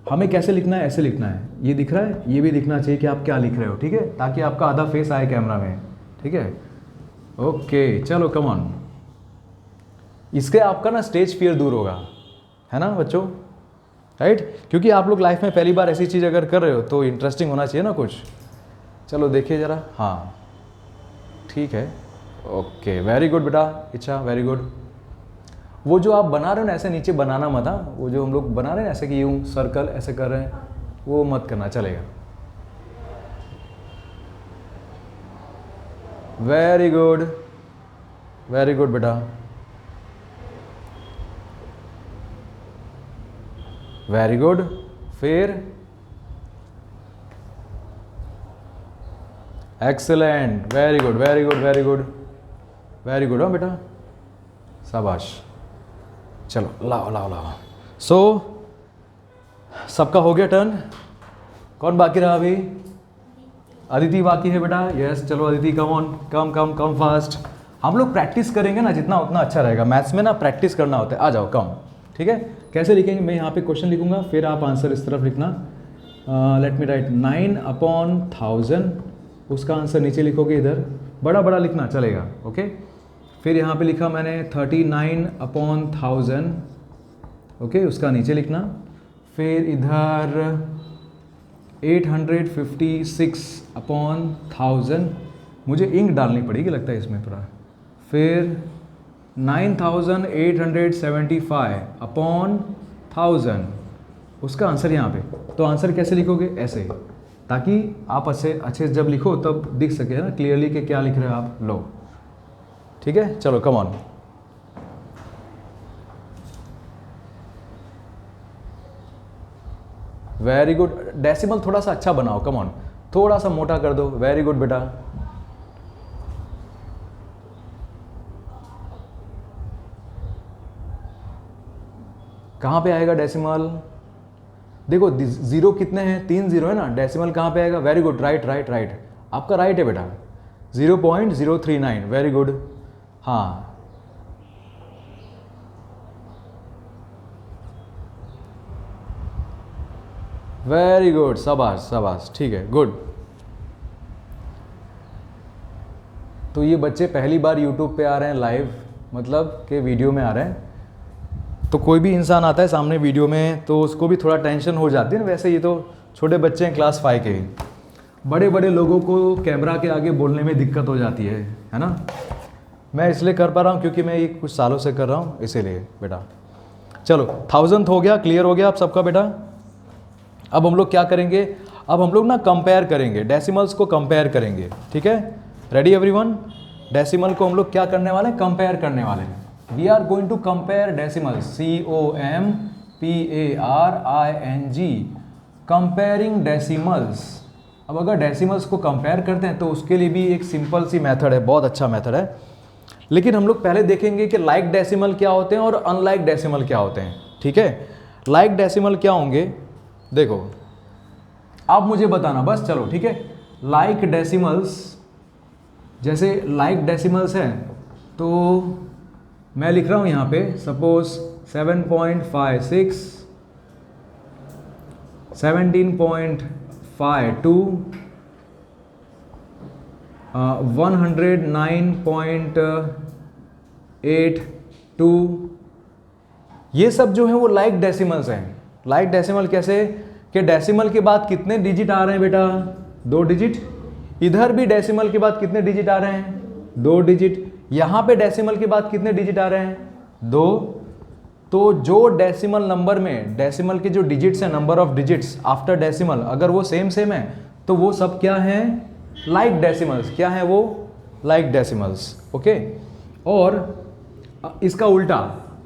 हमें कैसे लिखना है? ऐसे लिखना है, ये दिख रहा है, ये भी दिखना चाहिए कि आप क्या लिख रहे हो, ठीक है, ताकि आपका आधा फेस आए कैमरा में, ठीक है। ओके चलो कम ऑन, इसके आपका ना स्टेज फियर दूर होगा, है ना बच्चों, राइट? क्योंकि आप लोग लाइफ में पहली बार ऐसी चीज़ अगर कर रहे हो तो इंटरेस्टिंग होना चाहिए ना कुछ। चलो देखिए ज़रा, हाँ ठीक है, ओके वेरी गुड बेटा इच्छा, वेरी गुड। वो जो आप बना रहे हो ना, ऐसे नीचे बनाना मत, हाँ वो जो हम लोग बना रहे हैं ऐसे कि यूँ सर्कल ऐसे कर रहे हैं, वो मत करना, चलेगा। वेरी गुड बेटा, वेरी गुड। फिर excellent, very good very good very good very good, हाँ बेटा शाबाश। चलो लाओ लाओ लाओ। सो सबका हो गया टर्न, कौन बाकी रहा अभी? अदिति बाकी है बेटा, यस चलो Aditi come on, come come come fast. हम लोग प्रैक्टिस करेंगे ना जितना उतना अच्छा रहेगा, मैथ्स में ना प्रैक्टिस करना होता है। आ जाओ कम, ठीक है। कैसे लिखेंगे? मैं यहाँ पे क्वेश्चन लिखूंगा, फिर आप आंसर इस तरफ लिखना। लेट मी राइट 9/1000, उसका आंसर नीचे लिखोगे, इधर बड़ा बड़ा लिखना, चलेगा, ओके। फिर यहाँ पे लिखा मैंने 39/1000, ओके, उसका नीचे लिखना। फिर इधर 856/1000, मुझे इंक डालनी पड़ेगी लगता है इसमें पूरा। फिर 9875/1000, उसका आंसर यहाँ पे। तो आंसर कैसे लिखोगे? ऐसे, ताकि आप अच्छे से जब लिखो तब दिख सके ना क्लियरली कि क्या लिख रहे हो आप। लो ठीक है, चलो come on. Very good, decimal थोड़ा सा अच्छा बनाओ, कम ऑन, थोड़ा सा मोटा कर दो। वेरी गुड बेटा, कहाँ पे आएगा डेसिमल? देखो जीरो कितने हैं, 3 जीरो है ना, डेसिमल कहाँ पे आएगा? Very good, right right right, आपका राइट है बेटा, 0.039, वेरी गुड। हाँ वेरी गुड, शाबाश शाबाश, ठीक है, गुड। तो ये बच्चे पहली बार यूट्यूब पे आ रहे हैं लाइव, मतलब कि वीडियो में आ रहे हैं। तो कोई भी इंसान आता है सामने वीडियो में तो उसको भी थोड़ा टेंशन हो जाती है ना, वैसे ये तो छोटे बच्चे हैं क्लास 5 के। बड़े बड़े लोगों को कैमरा के आगे बोलने में दिक्कत हो जाती है ना। मैं इसलिए कर पा रहा हूँ क्योंकि मैं ये कुछ सालों से कर रहा हूँ, इसीलिए बेटा। चलो 1000 हो गया, क्लियर हो गया आप सबका बेटा। अब हम लोग क्या करेंगे, अब हम लोग ना कंपेयर करेंगे, डेसिमल्स को कंपेयर करेंगे, ठीक है। Ready everyone? डेसिमल को हम लोग क्या करने वाले हैं, कंपेयर करने वाले हैं। We are going to compare decimals, COMPARING, comparing decimals. अब अगर डेसिमल्स को कंपेयर करते हैं तो उसके लिए भी एक सिंपल सी मेथड है, बहुत अच्छा मेथड है। लेकिन हम लोग पहले देखेंगे कि लाइक डेसिमल क्या होते हैं और अनलाइक डेसिमल क्या होते हैं, ठीक है। लाइक डेसिमल क्या होंगे, देखो आप मुझे बताना बस, चलो ठीक है। लाइक डेसिमल्स, जैसे लाइक डेसिमल्स हैं तो मैं लिख रहा हूँ यहाँ पे, सपोज 7.56, 17.52, 109.82, ये सब जो है वो लाइक डेसिमल्स हैं। लाइक डेसिमल कैसे कि डेसिमल के बाद कितने डिजिट आ रहे हैं बेटा, 2 डिजिट। इधर भी डेसिमल के बाद कितने डिजिट आ रहे हैं, 2 डिजिट। यहाँ पे डेसिमल के बाद कितने डिजिट आ रहे हैं, 2। तो जो डेसिमल नंबर में डेसिमल के जो डिजिट्स हैं, number of digits after decimal, अगर वो सेम सेम है तो वो सब क्या हैं, लाइक डेसिमल्स। क्या है वो, लाइक डेसिमल्स, ओके। और इसका उल्टा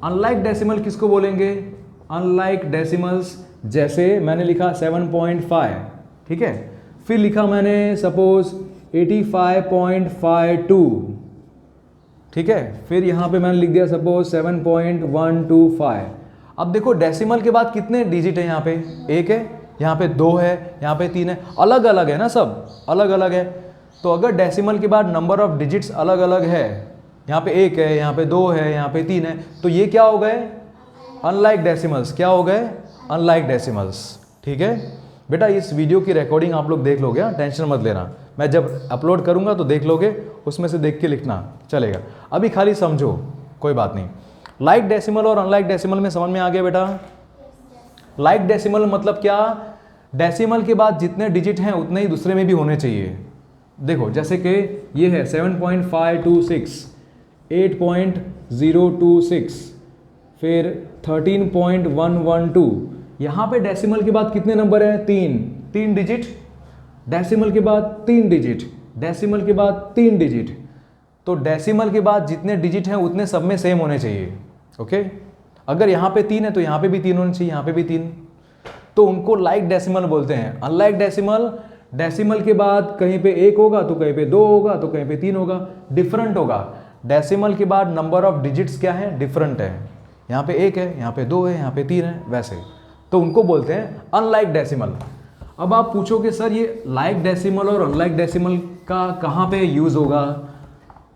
अनलाइक डेसिमल किसको बोलेंगे, अनलाइक डेसिमल्स। जैसे मैंने लिखा 7.5, ठीक है, फिर लिखा मैंने सपोज 85.52, ठीक है, फिर यहाँ पे मैंने लिख दिया सपोज 7.125। अब देखो डेसिमल के बाद कितने डिजिट है, यहाँ पे 1 है, यहाँ पे 2 है, यहाँ पे 3 है, अलग अलग है ना, सब अलग अलग है। तो अगर डेसिमल के बाद नंबर ऑफ डिजिट्स अलग अलग है, यहाँ पे 1 है, यहाँ पे 2 है, यहाँ पे 3 है, तो ये क्या हो गए, अनलाइक डेसिमल्स। क्या हो गए, अनलाइक डेसिमल्स, ठीक है बेटा। इस वीडियो की रिकॉर्डिंग आप लोग देख लोगे, टेंशन मत लेना, मैं जब अपलोड करूंगा तो देख लोगे, उसमें से देख के लिखना चलेगा। अभी खाली समझो, कोई बात नहीं। लाइक डेसिमल और अनलाइक डेसिमल में समझ में आ गया बेटा। लाइक डेसिमल मतलब क्या, डेसिमल के बाद जितने डिजिट हैं उतने ही दूसरे में भी होने चाहिए। देखो जैसे कि ये है 7.526, 8.026, फिर 13.112। यहाँ पे डेसिमल के बाद कितने नंबर हैं, 3 डिजिट। डेसिमल के बाद 3 डिजिट, डेसिमल के बाद 3 डिजिट। तो डेसिमल के बाद जितने डिजिट हैं उतने सब में सेम होने चाहिए, ओके। अगर यहाँ पे 3 है तो यहाँ पे भी 3 होने चाहिए, यहाँ पे भी 3, तो उनको लाइक डेसिमल बोलते हैं। अनलाइक डेसिमल, डेसिमल के बाद कहीं पे 1 होगा तो कहीं पे 2 होगा तो कहीं पे 3 होगा, डिफरेंट होगा। डेसिमल के बाद नंबर ऑफ डिजिट्स क्या है, डिफरेंट है। यहाँ पे 1 है, यहाँ पे 2 है, यहाँ पे 3 है, वैसे। तो उनको बोलते हैं अनलाइक डेसिमल। अब आप पूछोगे सर ये लाइक डेसिमल और अनलाइक डेसिमल का कहाँ पे यूज़ होगा,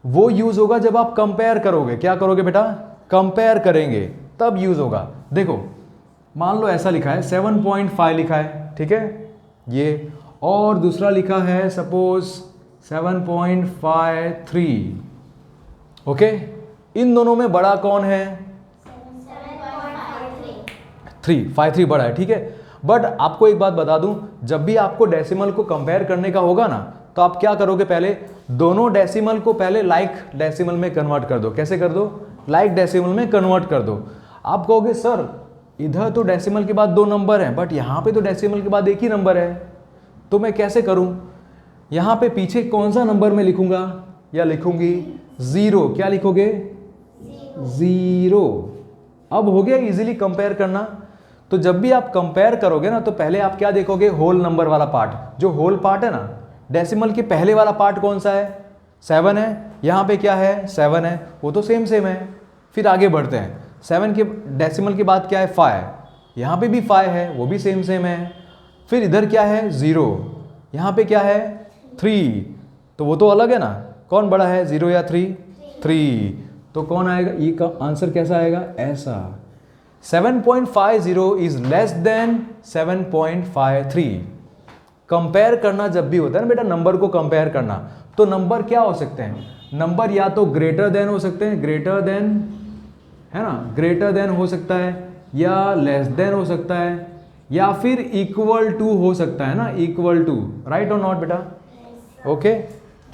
वो यूज़ होगा जब आप कंपेयर करोगे। क्या करोगे बेटा, कंपेयर करेंगे तब यूज़ होगा। देखो मान लो ऐसा लिखा है 7.5 लिखा है, ठीक है ये, और दूसरा लिखा है सपोज 7.53, ओके। इन दोनों में बड़ा कौन है, 353 बड़ा है, ठीक है। बट आपको एक बात बता दूं, जब भी आपको डेसिमल को कंपेयर करने का होगा ना, तो आप क्या करोगे, पहले दोनों डेसिमल को पहले लाइक डेसिमल में कन्वर्ट कर दो। कैसे कर दो, लाइक डेसिमल में कन्वर्ट कर दो। आप कहोगे सर इधर तो डेसिमल के बाद 2 नंबर हैं, बट यहाँ पे तो डेसिमल के बाद 1 ही नंबर है, तो मैं कैसे करूँ। यहाँ पे पीछे कौन सा नंबर मैं लिखूंगा या लिखूंगी, 0। क्या लिखोगे, 0। अब हो गया इजीली कंपेयर करना। तो जब भी आप कंपेयर करोगे ना, तो पहले आप क्या देखोगे, होल नंबर वाला पार्ट। जो होल पार्ट है ना, डेसिमल के पहले वाला पार्ट कौन सा है, 7 है। यहाँ पे क्या है, 7 है, वो तो सेम सेम है। फिर आगे बढ़ते हैं, 7 के डेसिमल के बाद क्या है 5, यहाँ पे भी 5 है, वो भी सेम सेम है। फिर इधर क्या है 0, यहाँ पे क्या है 3, तो वो तो अलग है ना, कौन बड़ा है 0 या 3? 3, तो कौन आएगा, ई का आंसर कैसा आएगा, ऐसा। 7.50 इज लेस देन 7.53। कंपेयर करना जब भी होता है ना बेटा, नंबर को कंपेयर करना, तो नंबर क्या हो सकते हैं, नंबर या तो ग्रेटर देन हो सकते हैं, ग्रेटर देन है ना, ग्रेटर देन हो सकता है, या लेस देन हो सकता है, या फिर इक्वल टू हो सकता है ना, इक्वल टू, राइट और नॉट बेटा? ओके,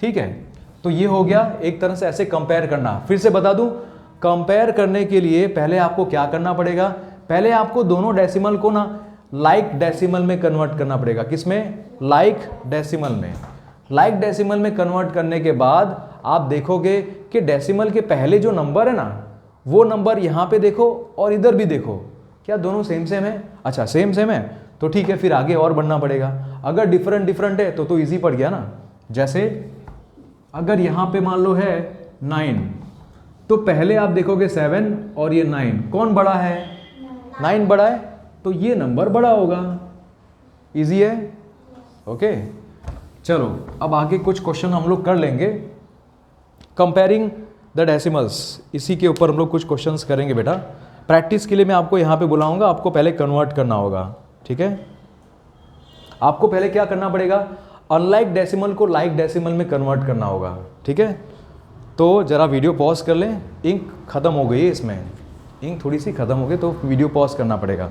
ठीक है। तो ये हो गया एक तरह से ऐसे कंपेयर करना। फिर से बता दूं, कंपेयर करने के लिए पहले आपको क्या करना पड़ेगा, पहले आपको दोनों डेसिमल को ना लाइक डेसिमल में कन्वर्ट करना पड़ेगा। किसमें? लाइक डेसिमल में। लाइक डेसिमल में कन्वर्ट करने के बाद आप देखोगे कि डेसिमल के पहले जो नंबर है ना, वो नंबर यहाँ पे देखो और इधर भी देखो, क्या दोनों सेम सेम है? अच्छा सेम सेम है, तो ठीक है, फिर आगे और बढ़ना पड़ेगा। अगर डिफरेंट डिफरेंट है तो इजी पड़ गया ना। जैसे अगर यहाँ पे मान लो है 9, तो पहले आप देखोगे 7 और ये 9, कौन बड़ा है? 9 बड़ा है, तो ये नंबर बड़ा होगा। इजी है, ओके। चलो अब आगे कुछ क्वेश्चन हम लोग कर लेंगे कंपेयरिंग द डेसिमल्स, इसी के ऊपर हम लोग कुछ क्वेश्चंस करेंगे बेटा। प्रैक्टिस के लिए मैं आपको यहाँ पे बुलाऊंगा, आपको पहले कन्वर्ट करना होगा, ठीक है। आपको पहले क्या करना पड़ेगा, अनलाइक डेसिमल को लाइक डेसिमल में कन्वर्ट करना होगा, ठीक है। तो ज़रा वीडियो पॉज कर लें, इंक ख़त्म हो गई है इसमें, इंक थोड़ी सी ख़त्म हो गई, तो वीडियो पॉज करना पड़ेगा।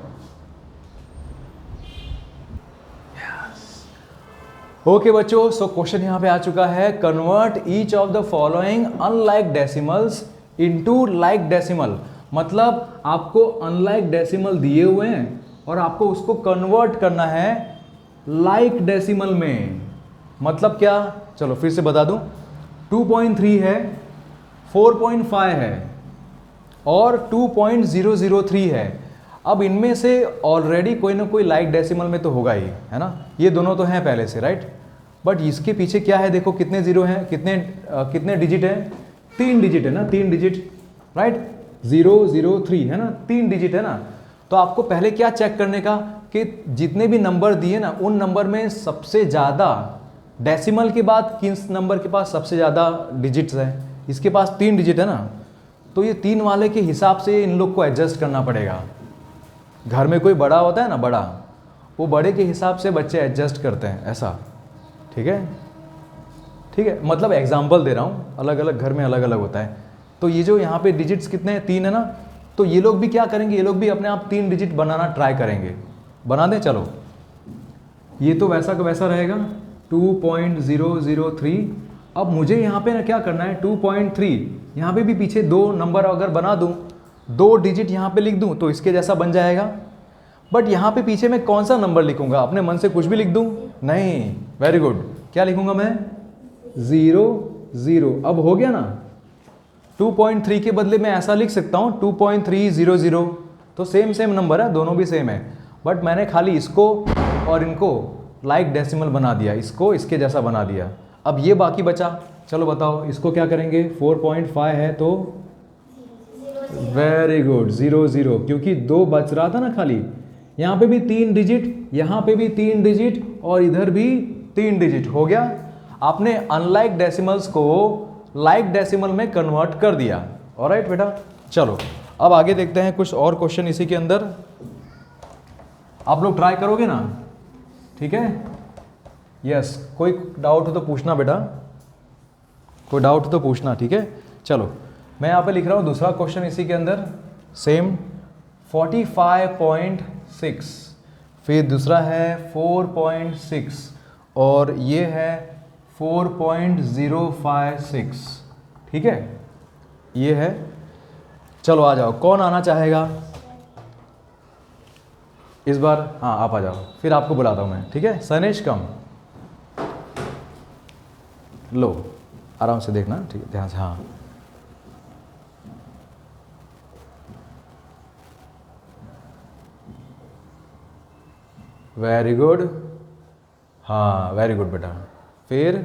ओके बच्चों, सो क्वेश्चन यहाँ पे आ चुका है, convert each of the following unlike decimals into like decimal. मतलब आपको अनलाइक डेसिमल दिए हुए हैं और आपको उसको कन्वर्ट करना है लाइक डेसिमल में। मतलब क्या, चलो फिर से बता दूं, 2.3 है, 4.5 है और 2.003 है। अब इनमें से ऑलरेडी कोई ना कोई लाइक डेसिमल में तो होगा ही, है ना, ये दोनों तो हैं पहले से, राइट। बट इसके पीछे क्या है, देखो कितने जीरो हैं, कितने डिजिट हैं, 3 डिजिट है ना, 3 डिजिट, राइट, 003 है ना, 3 डिजिट है ना। तो आपको पहले क्या चेक करने का कि जितने भी नंबर दिए ना, उन नंबर में सबसे ज़्यादा डेसिमल के बाद किस नंबर के पास सबसे ज़्यादा डिजिट्स हैं। इसके पास 3 डिजिट है ना, तो ये 3 वाले के हिसाब से इन लोग को एडजस्ट करना पड़ेगा। घर में कोई बड़ा होता है ना, बड़ा, वो बड़े के हिसाब से बच्चे एडजस्ट करते हैं, ऐसा, ठीक है, ठीक है। मतलब एग्जाम्पल दे रहा हूँ, अलग अलग घर में अलग अलग होता है। तो ये जो यहाँ पे डिजिट्स कितने हैं, 3 है ना, तो ये लोग भी क्या करेंगे, ये लोग भी अपने आप 3 डिजिट बनाना ट्राई करेंगे। बना दें, चलो, ये तो वैसा का वैसा रहेगा 2.003। अब मुझे यहाँ पे ना क्या करना है, 2.3, यहाँ पे भी पीछे 2 नंबर अगर बना दूँ, 2 डिजिट यहाँ पे लिख दूँ तो इसके जैसा बन जाएगा। बट यहाँ पे पीछे मैं कौन सा नंबर लिखूँगा, अपने मन से कुछ भी लिख दूँ? नहीं, वेरी गुड, क्या लिखूँगा मैं? 0 अब हो गया ना। 2.3 के बदले मैं ऐसा लिख सकता हूँ 2.300, तो सेम सेम नंबर है, दोनों भी सेम है। बट मैंने खाली इसको और इनको लाइक डेसिमल बना दिया, इसको इसके जैसा बना दिया। अब ये बाकी बचा, चलो बताओ इसको क्या करेंगे। 4.5 है तो वेरी गुड 0 क्योंकि 2 बच रहा था ना खाली, यहाँ पे भी 3 डिजिट, यहाँ पे भी 3 डिजिट और इधर भी 3 डिजिट, हो गया। आपने अनलाइक डेसिमल्स को लाइक डेसिमल में कन्वर्ट कर दिया। ऑलराइट बेटा, चलो अब आगे देखते हैं कुछ और क्वेश्चन इसी के अंदर। आप लोग ट्राई करोगे ना, ठीक है? यस, कोई डाउट हो तो पूछना बेटा, कोई डाउट हो तो पूछना, ठीक है? चलो मैं यहाँ पे लिख रहा हूँ दूसरा क्वेश्चन इसी के अंदर, सेम 45.6, फिर दूसरा है 4.6 और ये है 4.056, ठीक है? ये है। चलो आ जाओ, कौन आना चाहेगा इस बार? हाँ आप आ जाओ, फिर आपको बुलाता हूँ मैं, ठीक है? सनेश कम, लो आराम से देखना, ठीक है, ध्यान से। हाँ वेरी गुड, हाँ वेरी गुड बेटा। फिर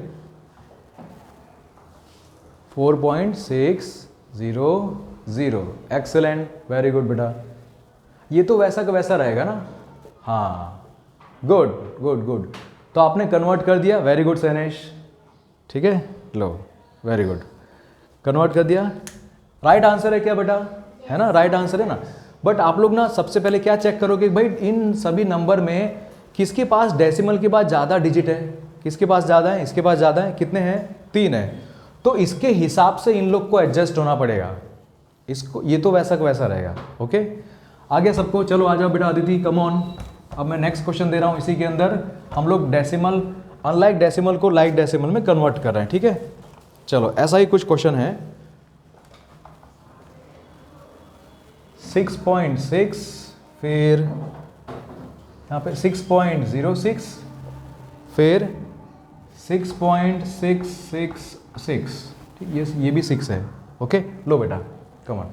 4.600, 0। एक्सेलेंट, वेरी गुड बेटा। ये तो वैसा का वैसा रहेगा ना, हाँ, गुड गुड गुड। तो आपने कन्वर्ट कर दिया, वेरी गुड सैनेश, ठीक है, लो वेरी गुड, कन्वर्ट कर दिया। राइट आंसर है क्या बेटा, है ना, राइट आंसर है ना। बट आप लोग ना सबसे पहले क्या चेक करोगे भाई, इन सभी नंबर में किसके पास डेसिमल के बाद ज़्यादा डिजिट है, किसके पास ज़्यादा है, इसके पास ज़्यादा है, कितने हैं, 3 है, तो इसके हिसाब से इन लोग को एडजस्ट होना पड़ेगा। इसको, ये तो वैसा का वैसा रहेगा। ओके, आगे सबको, चलो आ जाओ बेटा अदिति, कम ऑन। अब मैं नेक्स्ट क्वेश्चन दे रहा हूँ, इसी के अंदर हम लोग डेसिमल, अनलाइक डेसिमल को लाइक डेसिमल में कन्वर्ट कर रहे हैं, ठीक है। चलो ऐसा ही कुछ क्वेश्चन है, 6.6, फिर यहाँ पे 6.06, फिर 6.666, ठीक, ये भी 6 है। ओके, लो बेटा कम ऑन।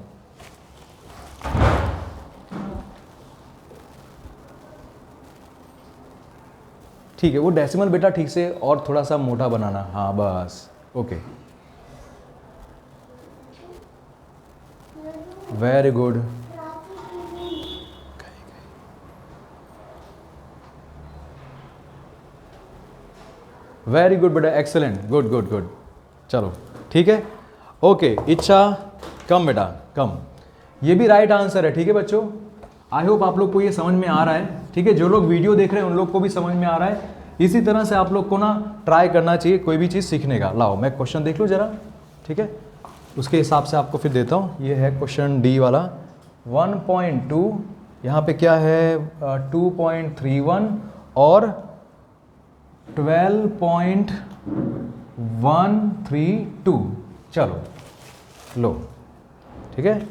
ठीक है, वो डेसिमल बेटा ठीक से और थोड़ा सा मोटा बनाना, हाँ बस, okay, very good, very good बेटा, एक्सेलेंट, गुड गुड गुड। चलो ठीक है, ओके, इच्छा कम बेटा कम, ये भी राइट आंसर है, ठीक है बच्चों। आई होप आप लोग को ये समझ में आ रहा है, ठीक है, जो लोग वीडियो देख रहे हैं उन लोग को भी समझ में आ रहा है। इसी तरह से आप लोग को ना ट्राई करना चाहिए कोई भी चीज़ सीखने का। लाओ मैं क्वेश्चन देख लूँ जरा, ठीक है, उसके हिसाब से आपको फिर देता हूँ। ये है क्वेश्चन डी वाला, 1.2, यहाँ पे क्या है 2.31 और 12.132। चलो लो, ठीक है,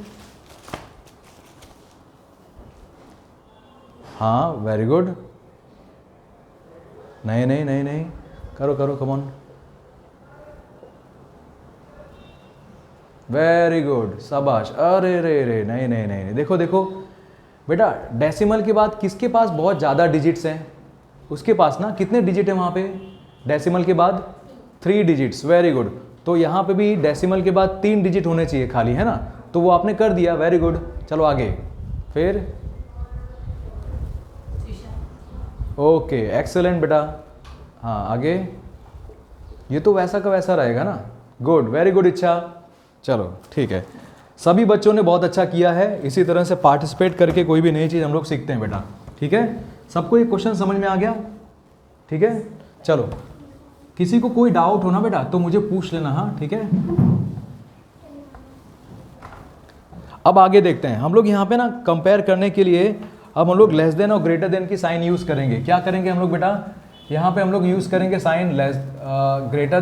हाँ वेरी गुड, नहीं नहीं नहीं नहीं, करो करो, कम ऑन, वेरी गुड, शाबाश, अरे रे रे, नहीं नहीं नहीं, देखो देखो बेटा, डेसिमल के बाद किसके पास बहुत ज़्यादा डिजिट्स हैं, उसके पास ना कितने डिजिट है वहाँ पे, डेसिमल के बाद 3 डिजिट्स, वेरी गुड। तो यहाँ पे भी डेसिमल के बाद 3 डिजिट होने चाहिए खाली, है ना, तो वो आपने कर दिया, वेरी गुड। चलो आगे, फिर ओके, एक्सेलेंट बेटा, हाँ आगे, ये तो वैसा का वैसा रहेगा ना, गुड, वेरी गुड इच्छा। चलो ठीक है, सभी बच्चों ने बहुत अच्छा किया है। इसी तरह से पार्टिसिपेट करके कोई भी नई चीज़ हम लोग सीखते हैं बेटा, ठीक है। सबको ये क्वेश्चन समझ में आ गया, ठीक है। चलो किसी को कोई डाउट हो ना बेटा तो मुझे पूछ लेना, हाँ ठीक है। अब आगे देखते हैं हम लोग, यहाँ पे ना कंपेयर करने के लिए अब हम लोग लेस देन और ग्रेटर देन की साइन यूज़ करेंगे। क्या करेंगे हम लोग बेटा, यहाँ पे हम लोग यूज़ करेंगे sign less, greater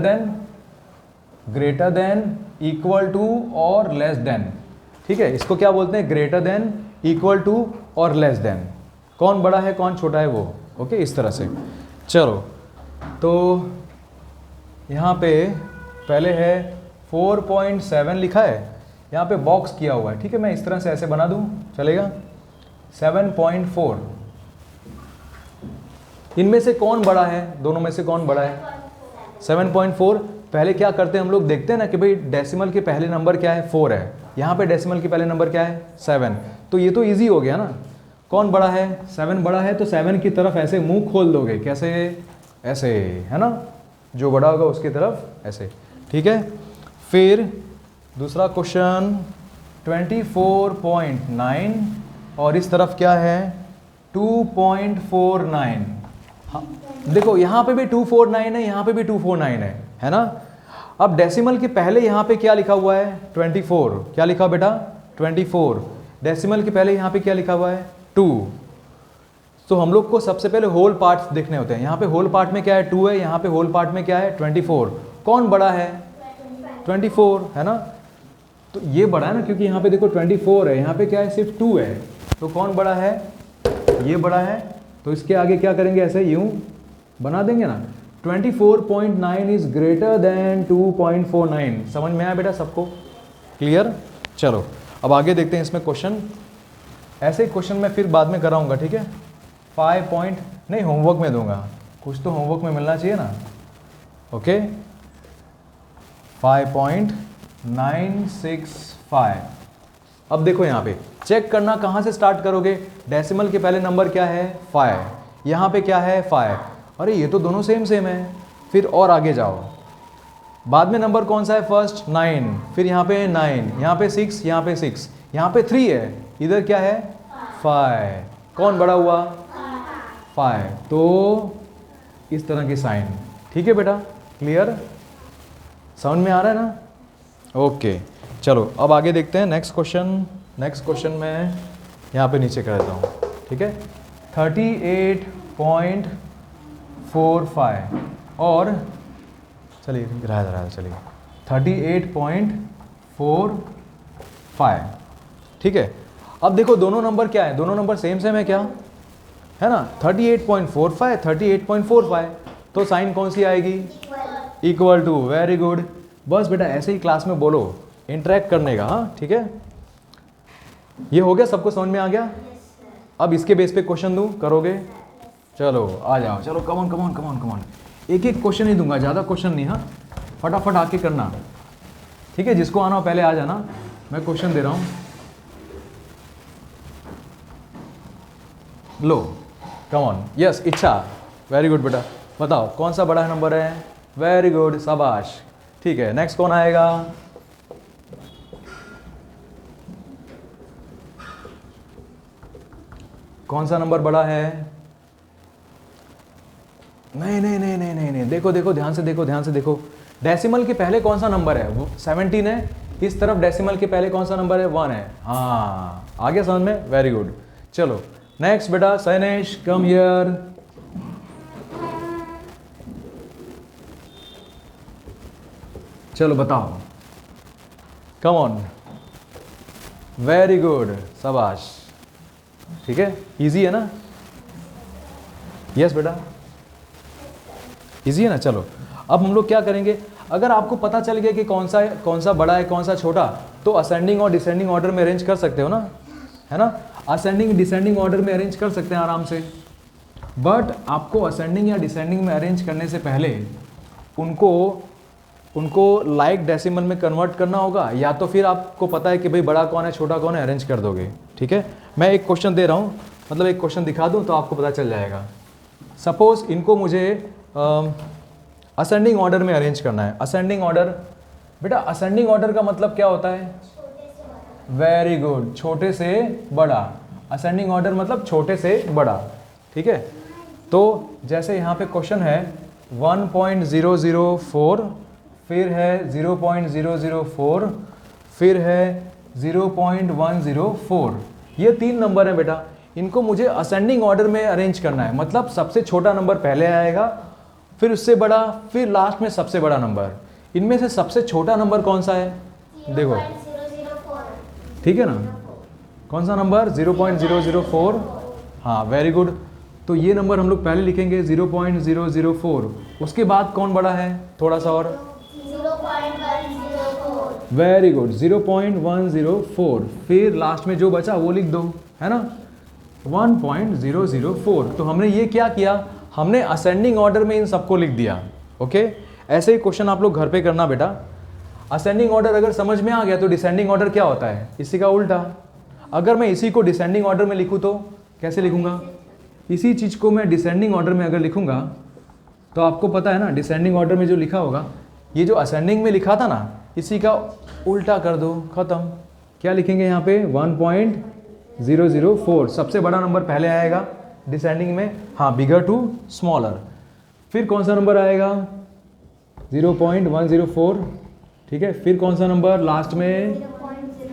than, equal to और लेस देन, ठीक है। इसको क्या बोलते हैं, ग्रेटर देन, इक्वल टू और लेस देन, कौन बड़ा है कौन छोटा है वो, ओके, इस तरह से। चलो तो यहाँ पे पहले है 4.7 लिखा है, यहाँ पे बॉक्स किया हुआ है, ठीक है, मैं इस तरह से ऐसे बना दूँ, चलेगा। 7.4, इनमें से कौन बड़ा है, दोनों में से कौन बड़ा है, 7.4। पहले क्या करते हैं हम लोग, देखते हैं ना कि भाई डेसिमल के पहले नंबर क्या है, 4 है, यहाँ पे डेसिमल के पहले नंबर क्या है, 7, तो ये तो इजी हो गया ना, कौन बड़ा है, 7 बड़ा है, तो 7 की तरफ ऐसे मुंह खोल दोगे, कैसे, ऐसे, है ना, जो बड़ा होगा उसकी तरफ ऐसे, ठीक है। फिर दूसरा क्वेश्चन 24.9 और इस तरफ क्या है 2.49। हाँ देखो यहाँ पे भी 249 है, यहाँ पे भी 249 है ना। अब डेसिमल के पहले यहाँ पे क्या लिखा हुआ है 24, क्या लिखा बेटा 24, डेसिमल के पहले यहाँ पे क्या लिखा हुआ है 2। तो हम लोग को सबसे पहले होल पार्ट्स देखने होते हैं। यहाँ पे होल पार्ट में क्या है 2 है, यहाँ पे होल पार्ट में क्या है 24, कौन बड़ा है 24, है ना। तो ये बड़ा है ना, क्योंकि यहाँ पे देखो 24 है, यहाँ पे क्या है सिर्फ 2 है, तो कौन बड़ा है, ये बड़ा है। तो इसके आगे क्या करेंगे, ऐसे यूं बना देंगे ना, 24.9 इज ग्रेटर देन 2.49। समझ में आया बेटा सबको, क्लियर। चलो अब आगे देखते हैं इसमें क्वेश्चन। ऐसे क्वेश्चन मैं फिर बाद में कराऊंगा, ठीक है। 5 पॉइंट नहीं, होमवर्क में दूंगा, कुछ तो होमवर्क में मिलना चाहिए ना, ओके। 5.965, अब देखो यहाँ पे चेक करना कहाँ से स्टार्ट करोगे, डेसिमल के पहले नंबर क्या है 5, यहाँ पे क्या है 5, अरे ये तो दोनों सेम सेम है, फिर और आगे जाओ, बाद में नंबर कौन सा है फर्स्ट 9, फिर यहाँ पे 9, यहाँ पे 6, यहाँ पे 6, यहाँ पे 3 है, इधर क्या है 5, कौन बड़ा हुआ 5, तो इस तरह की साइन। ठीक है बेटा, क्लियर, समझ में आ रहा है ना? ओके चलो अब आगे देखते हैं नेक्स्ट क्वेश्चन। नेक्स्ट क्वेश्चन मैं यहाँ पे नीचे कर देता हूँ, ठीक है। 38.45 और चलिए रहा चलिए 38.45, ठीक है। अब देखो दोनों नंबर क्या है, दोनों नंबर सेम सेम है क्या, है ना, 38.45 38.45, तो साइन कौन सी आएगी, इक्वल टू, वेरी गुड। बस बेटा ऐसे ही क्लास में बोलो, इंटरेक्ट करने का, हाँ ठीक है। ये हो गया, सबको समझ में आ गया? अब इसके बेस पे क्वेश्चन दूं, करोगे? चलो आ जाओ, चलो कमॉन कमॉन कमॉन कमॉन, एक एक क्वेश्चन ही दूंगा, ज़्यादा क्वेश्चन नहीं, हाँ फटाफट आके करना, ठीक है। जिसको आना हो पहले आ जाना, मैं क्वेश्चन दे रहा हूँ। लो कमॉन, यस इच्छा, वेरी गुड बेटा, बताओ कौन सा बड़ा नंबर है, वेरी गुड शाबाश, ठीक है। नेक्स्ट कौन आएगा, कौन सा नंबर बड़ा है, नहीं नहीं नहीं नहीं नहीं नहीं, देखो देखो ध्यान से देखो, ध्यान से देखो, डेसिमल के पहले कौन सा नंबर है, वो 17 है, इस तरफ डेसिमल के पहले कौन सा नंबर है 1 है, हाँ आ गया समझ में, वेरी गुड। चलो नेक्स्ट बेटा, सैनेश कम हियर, चलो बताओ, कम ऑन, वेरी गुड शाबाश, ठीक है, इजी है ना, यस बेटा इजी है ना। चलो अब हम लोग क्या करेंगे, अगर आपको पता चल गया कि कौन सा बड़ा है कौन सा छोटा, तो असेंडिंग और डिसेंडिंग ऑर्डर में अरेंज कर सकते हो ना, है ना, असेंडिंग डिसेंडिंग ऑर्डर में अरेंज कर सकते हैं आराम से। बट आपको असेंडिंग या डिसेंडिंग में अरेंज करने से पहले उनको लाइक डेसिमल में कन्वर्ट करना होगा, या तो फिर आपको पता है कि भाई बड़ा कौन है छोटा कौन है, अरेंज कर दोगे, ठीक है। मैं एक क्वेश्चन दे रहा हूँ, मतलब एक क्वेश्चन दिखा दूँ तो आपको पता चल जाएगा। सपोज इनको मुझे असेंडिंग ऑर्डर में अरेंज करना है। असेंडिंग ऑर्डर, बेटा असेंडिंग ऑर्डर का मतलब क्या होता है, वेरी गुड, छोटे से बड़ा, असेंडिंग ऑर्डर मतलब छोटे से बड़ा, ठीक है। तो जैसे यहाँ पे क्वेश्चन है 1.004, फिर है 0.004, फिर है 0.104, ये 3 नंबर है बेटा, इनको मुझे असेंडिंग ऑर्डर में अरेंज करना है, मतलब सबसे छोटा नंबर पहले आएगा, फिर उससे बड़ा, फिर लास्ट में सबसे बड़ा नंबर। इनमें से सबसे छोटा नंबर कौन सा है, देखो, ठीक है ना, कौन सा नंबर 0.004, हाँ वेरी गुड। तो ये नंबर हम लोग पहले लिखेंगे 0.004, उसके बाद कौन बड़ा है, थोड़ा सा और, 0.104, वेरी गुड 0.104, फिर लास्ट में जो बचा वो लिख दो, है ना 1.004। तो हमने ये क्या किया, हमने असेंडिंग ऑर्डर में इन सबको लिख दिया, ओके। ऐसे ही क्वेश्चन आप लोग घर पे करना बेटा। असेंडिंग ऑर्डर अगर समझ में आ गया तो डिसेंडिंग ऑर्डर क्या होता है, इसी का उल्टा। अगर मैं इसी को डिसेंडिंग ऑर्डर में लिखूँ तो कैसे लिखूँगा, इसी चीज़ को मैं डिसेंडिंग ऑर्डर में अगर लिखूँगा तो आपको पता है ना, डिसेंडिंग ऑर्डर में जो लिखा होगा, ये जो असेंडिंग में लिखा था ना, इसी का उल्टा कर दो, ख़त्म। क्या लिखेंगे यहाँ पे 1.004, सबसे बड़ा नंबर पहले आएगा डिसेंडिंग में, हाँ बिगर टू स्मॉलर, फिर कौन सा नंबर आएगा 0.104, ठीक है, फिर कौन सा नंबर लास्ट में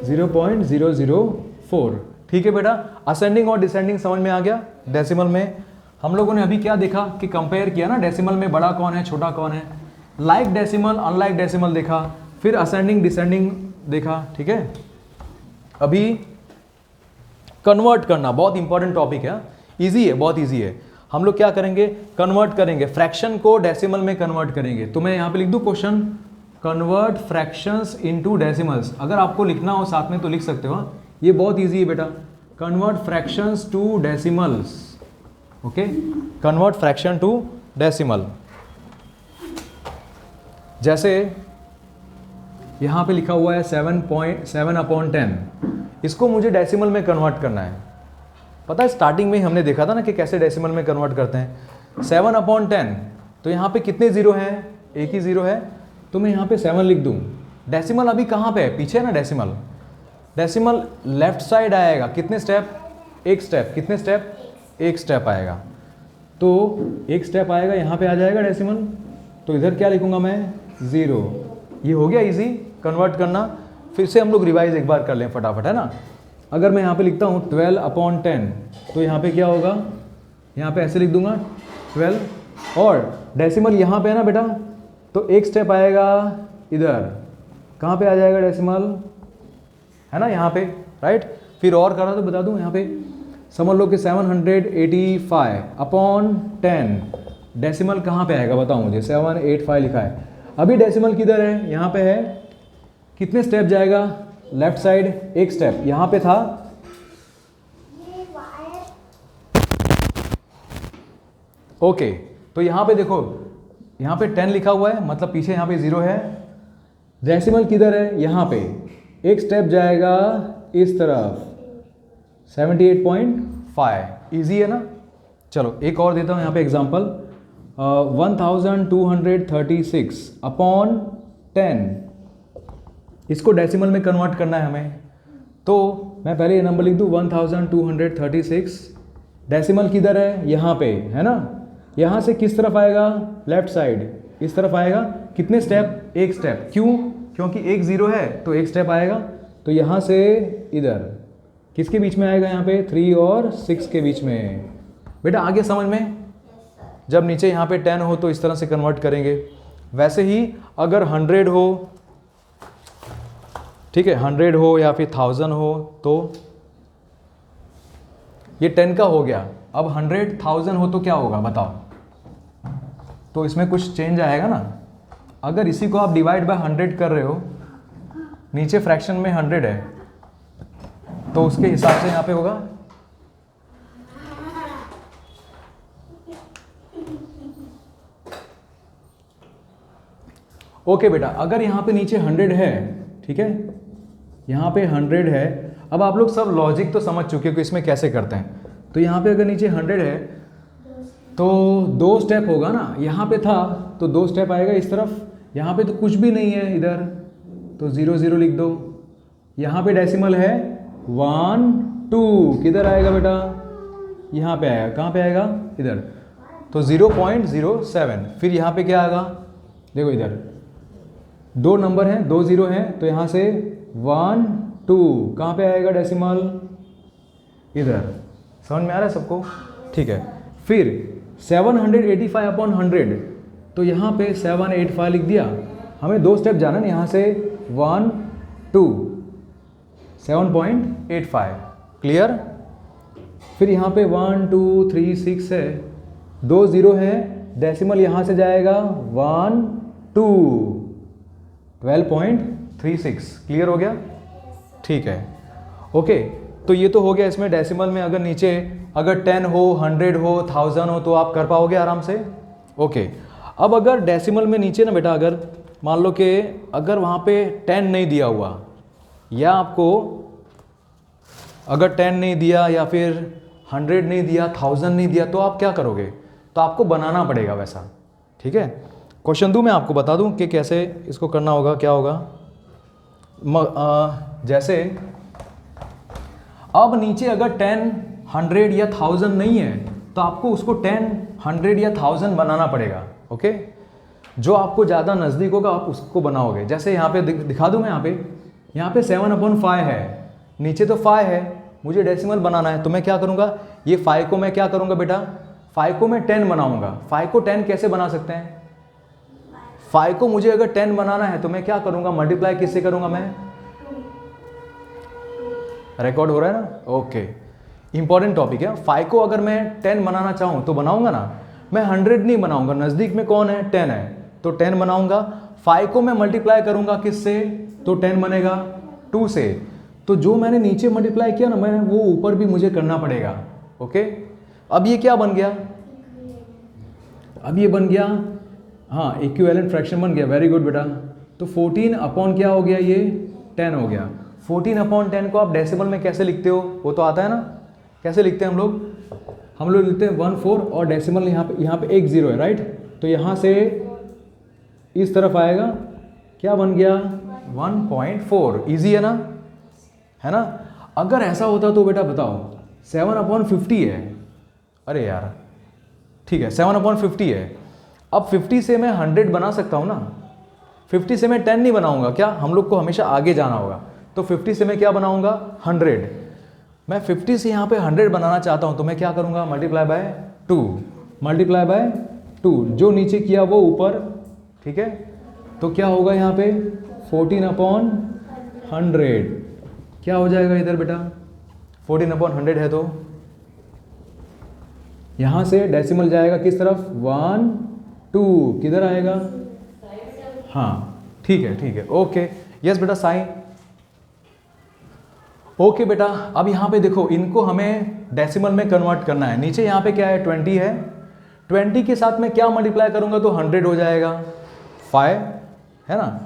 0.004, ठीक है बेटा। असेंडिंग और डिसेंडिंग समझ में आ गया। डेसिमल में हम लोगों ने अभी क्या देखा कि कंपेयर किया ना, डेसिमल में बड़ा कौन है छोटा कौन है, लाइक डेसिमल अनलाइक डेसिमल देखा, फिर असेंडिंग डिसेंडिंग देखा, ठीक है। अभी कन्वर्ट करना बहुत इंपॉर्टेंट टॉपिक है, इजी है, बहुत इजी है। हम लोग क्या करेंगे, कन्वर्ट करेंगे, फ्रैक्शन को डेसिमल में कन्वर्ट करेंगे। तो मैं यहाँ पे लिख दूँ question, convert fractions into decimals. अगर आपको लिखना हो साथ में तो लिख सकते हो, ये बहुत इजी है बेटा। Convert fractions to decimals, okay, convert fraction to decimal. जैसे यहाँ पे लिखा हुआ है 7.7/10, इसको मुझे डेसिमल में कन्वर्ट करना है। पता है स्टार्टिंग में ही हमने देखा था ना कि कैसे डेसिमल में कन्वर्ट करते हैं। 7/10, तो यहाँ पे कितने ज़ीरो हैं? एक ही ज़ीरो है, तो मैं यहाँ पे 7 लिख दूँ। डेसिमल अभी कहाँ पे है? पीछे है ना डेसिमल। डेसिमल लेफ्ट साइड आएगा, कितने स्टेप? एक स्टेप। कितने स्टेप? एक स्टेप आएगा। तो एक स्टेप आएगा, यहाँ पे आ जाएगा डेसिमल, तो इधर क्या लिखूँगा मैं? 0। ये हो गया इजी कन्वर्ट करना। फिर से हम लोग रिवाइज एक बार कर लें फटाफट, है ना। अगर मैं यहाँ पे लिखता हूँ 12/10, तो यहाँ पे क्या होगा? यहाँ पे ऐसे लिख दूंगा 12, और डेसिमल यहाँ पे है ना बेटा, तो एक स्टेप आएगा इधर, कहाँ पे आ जाएगा डेसिमल? है ना यहाँ पे, राइट। फिर और करा तो बता दूँ, यहाँ पे समझ लो कि 785/10 डेसिमल कहाँ पे आएगा बताओ मुझे? 785 लिखा है। अभी डेसिमल किधर है? यहाँ पे है। कितने स्टेप जाएगा? लेफ्ट साइड एक स्टेप, यहाँ पे था। ओके, तो यहाँ पे देखो, यहाँ पे 10 लिखा हुआ है, मतलब पीछे यहाँ पे 0 है। डेसिमल किधर है? यहाँ पे एक स्टेप जाएगा इस तरफ, 78.5। ईजी है ना। चलो एक और देता हूँ यहाँ पे एग्जांपल। 1236/10, इसको डेसिमल में कन्वर्ट करना है हमें। तो मैं पहले ये नंबर लिख दूँ 1236। डेसिमल किधर है? यहाँ पे, है ना। यहाँ से किस तरफ आएगा? लेफ्ट साइड, इस तरफ आएगा। कितने स्टेप? एक स्टेप। क्यों? क्योंकि एक 0 है, तो एक स्टेप आएगा। तो यहाँ से इधर किसके बीच में आएगा? यहाँ पे 3 और 6 के बीच में। बेटा आगे समझ में? जब नीचे यहाँ पे 10 हो तो इस तरह से कन्वर्ट करेंगे। वैसे ही अगर 100 हो, ठीक है, 100 हो या फिर 1000 हो, तो ये 10 का हो गया। अब 100,000 हो तो क्या होगा बताओ? तो इसमें कुछ चेंज आएगा ना। अगर इसी को आप डिवाइड बाय 100 कर रहे हो, नीचे फ्रैक्शन में 100 है, तो उसके हिसाब से यहाँ पे होगा। ओके बेटा, अगर यहाँ पे नीचे 100 है, ठीक है, यहाँ पे 100 है। अब आप लोग सब लॉजिक तो समझ चुके हो कि इसमें कैसे करते हैं। तो यहाँ पे अगर नीचे 100 है तो 2 स्टेप होगा ना। यहाँ पे था तो 2 स्टेप आएगा इस तरफ। यहाँ पे तो कुछ भी नहीं है इधर, तो 0 0 लिख दो। यहाँ पे डेसिमल है 1 2, किधर आएगा बेटा? यहाँ पे आएगा। कहाँ पे आएगा? इधर, तो 0.07। फिर यहाँ पे क्या आएगा? देखो इधर 2 नंबर हैं, 2 0 हैं, तो यहाँ से 1 2, कहाँ पे आएगा डेसिमल? इधर। समझ में आ रहा है सबको? ठीक है। फिर 785/100, तो यहाँ पे 785 लिख दिया। हमें 2 स्टेप जाना ना, यहाँ से 1 2, 7.85। क्लियर? फिर यहाँ पे 1 2 3 6 है, 2 0 है, डेसिमल यहाँ से जाएगा 1 2, 12.36। क्लियर हो गया? ठीक है, ओके। तो ये तो हो गया इसमें डेसिमल में। अगर नीचे अगर 10 हो, 100 हो, 1000 हो, तो आप कर पाओगे आराम से। ओके, अब अगर डेसिमल में नीचे ना बेटा, अगर मान लो कि अगर वहाँ पे 10 नहीं दिया हुआ, या आपको अगर 10 नहीं दिया या फिर 100 नहीं दिया, 1000 नहीं दिया, तो आप क्या करोगे? तो आपको बनाना पड़ेगा वैसा। ठीक है, क्वेश्चन दूँ मैं आपको, बता दूँ कि कैसे इसको करना होगा, क्या होगा। जैसे अब नीचे अगर 10 100 या 1000 नहीं है, तो आपको उसको 10 100 या 1000 बनाना पड़ेगा। ओके, जो आपको ज़्यादा नज़दीक होगा आप उसको बनाओगे। जैसे यहाँ पे दिखा दूँ मैं, यहाँ पे 7/5 है, नीचे तो 5 है, मुझे डेसिमल बनाना है, तो मैं क्या करूँगा? ये 5 को मैं क्या करूँगा बेटा? 5 को मैं 10 बनाऊँगा। 5 को 10 कैसे बना सकते हैं? 5 को मुझे अगर 10 बनाना है तो मैं क्या करूँगा? मल्टीप्लाई किससे करूँगा मैं? रिकॉर्ड हो रहा है ना? ओके, इंपॉर्टेंट टॉपिक है। 5 को अगर मैं 10 बनाना चाहूँ तो बनाऊंगा ना। मैं 100 नहीं बनाऊंगा, नज़दीक में कौन है? 10 है, तो 10 बनाऊंगा। 5 को मैं मल्टीप्लाई करूंगा किससे? तो 10 बनेगा 2 से। तो जो मैंने नीचे मल्टीप्लाई किया ना, मैं वो ऊपर भी मुझे करना पड़ेगा। ओके, अब ये क्या बन गया? अब ये बन गया, हाँ, इक्विवेलेंट फ्रैक्शन बन गया। वेरी गुड बेटा। तो 14 अपॉन क्या हो गया? ये 10 हो गया। 14/10 को आप डेसिमल में कैसे लिखते हो, वो तो आता है ना, कैसे लिखते हैं हम लोग लिखते हैं 1/4 और डेसिमल यहाँ पे एक 0 है, राइट। तो यहाँ से इस तरफ आएगा, क्या बन गया 1.4, ईजी है ना। अगर ऐसा होता तो बेटा बताओ 7/50 है, अरे यार ठीक है 7/50 है। अब 50 से मैं 100 बना सकता हूँ ना, 50 से मैं 10 नहीं बनाऊंगा क्या, हम लोग को हमेशा आगे जाना होगा। तो 50 से मैं क्या बनाऊंगा 100, मैं 50 से यहाँ पे 100 बनाना चाहता हूँ तो मैं क्या करूँगा मल्टीप्लाई बाय 2, जो नीचे किया वो ऊपर, ठीक है। तो क्या होगा यहाँ पे 14/100, क्या हो जाएगा इधर बेटा 14/100 है तो यहाँ से डेसिमल जाएगा किस तरफ 1 2, किधर आएगा, हाँ ठीक है ओके, यस बेटा साइन। ओके बेटा, अब यहाँ पे देखो इनको हमें डेसिमल में कन्वर्ट करना है। नीचे यहाँ पे क्या है 20 है, 20 के साथ में क्या मल्टीप्लाई करूँगा तो 100 हो जाएगा, 5 है ना,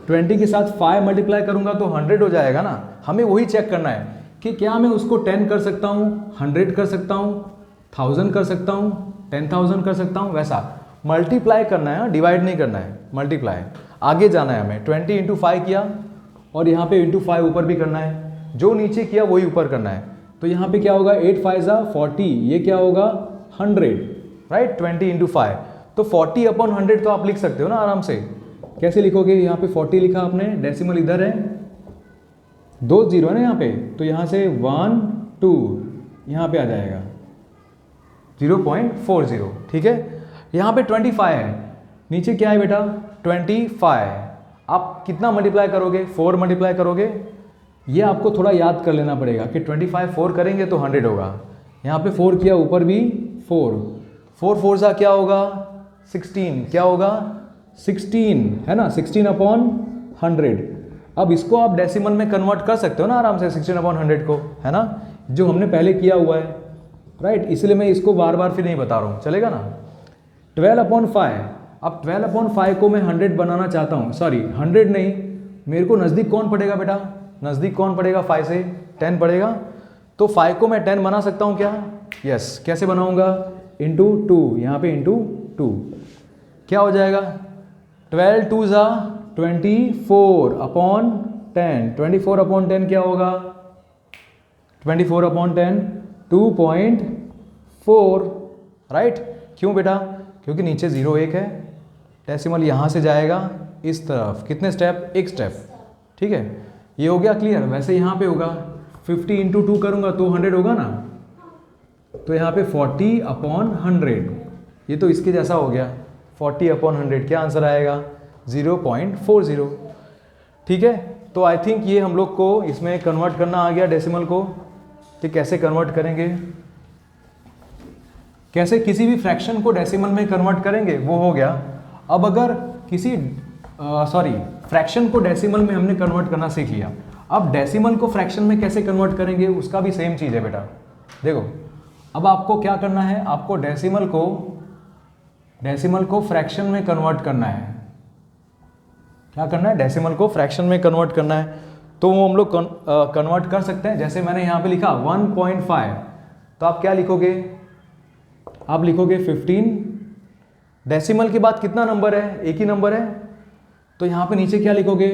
20 के साथ 5 मल्टीप्लाई करूँगा तो 100 हो जाएगा ना। हमें वही चेक करना है कि क्या मैं उसको 10 कर सकता हूँ, 100 कर सकता हूँ, 1000 कर सकता हूँ, 10,000 कर सकता हूँ, वैसा मल्टीप्लाई करना है, डिवाइड नहीं करना है, मल्टीप्लाई आगे जाना है हमें। 20 × 5 किया और यहाँ पे × 5 ऊपर भी करना है, जो नीचे किया वही ऊपर करना है। तो यहाँ पे क्या होगा 8 5 40, ये क्या होगा 100, राइट 20 × 5। तो 40/100 तो आप लिख सकते हो ना आराम से। कैसे लिखोगे, यहाँ पे 40 लिखा आपने, डेसिमल इधर है, 2 0 है ना यहाँ पे, तो यहाँ से 1 2 यहाँ पे आ जाएगा 0.40, ठीक है। यहाँ पे 25 है, नीचे क्या है बेटा 25, आप कितना मल्टीप्लाई करोगे 4 मल्टीप्लाई करोगे। ये आपको थोड़ा याद कर लेना पड़ेगा कि 25 4 करेंगे तो 100 होगा। यहाँ पे 4 किया, ऊपर भी 4 4 सा क्या होगा 16, क्या होगा 16 है ना, 16/100। अब इसको आप डेसिमल में कन्वर्ट कर सकते हो ना आराम से 16/100 को, है ना, जो हमने पहले किया हुआ है, राइट। इसलिए मैं इसको बार बार फिर नहीं बता रहा हूँ, चलेगा ना। 12/5, अब 12/5 को मैं 100 बनाना चाहता हूँ, सॉरी 100 नहीं, मेरे को नज़दीक कौन पड़ेगा बेटा, नज़दीक कौन पड़ेगा 5 से 10 पड़ेगा। तो 5 को मैं 10 बना सकता हूँ क्या, यस। कैसे बनाऊँगा इंटू 2, यहाँ पे इंटू 2, क्या हो जाएगा 12 2 24/10, 24/10 क्या होगा 24/10 2.4, राइट। क्यों बेटा, क्योंकि नीचे 0 1 है, डेसिमल यहाँ से जाएगा इस तरफ, कितने स्टेप, एक स्टेप, ठीक है। ये हो गया क्लियर। वैसे यहाँ पे होगा 50 × 2 करूँगा तो 100 होगा ना, तो यहाँ पे 40/100, ये तो इसके जैसा हो गया 40/100, क्या आंसर आएगा 0.40, ठीक है। तो आई थिंक ये हम लोग को इसमें कन्वर्ट करना आ गया डेसिमल को, कि कैसे कन्वर्ट करेंगे, कैसे किसी भी फ्रैक्शन को डेसिमल में कन्वर्ट करेंगे, वो हो गया। अब अगर किसी फ्रैक्शन को डेसिमल में हमने कन्वर्ट करना सीख लिया, अब डेसिमल को फ्रैक्शन में कैसे कन्वर्ट करेंगे, उसका भी सेम चीज़ है बेटा। देखो अब आपको क्या करना है, आपको डेसिमल को फ्रैक्शन में कन्वर्ट करना है। क्या करना है, डेसिमल को फ्रैक्शन में कन्वर्ट करना है। तो वो हम लोग कन्वर्ट कर सकते हैं। जैसे मैंने यहाँ पे लिखा 1.5, तो आप क्या लिखोगे, आप लिखोगे 15। डेसिमल के बाद कितना नंबर है, एक ही नंबर है, तो यहाँ पे नीचे क्या लिखोगे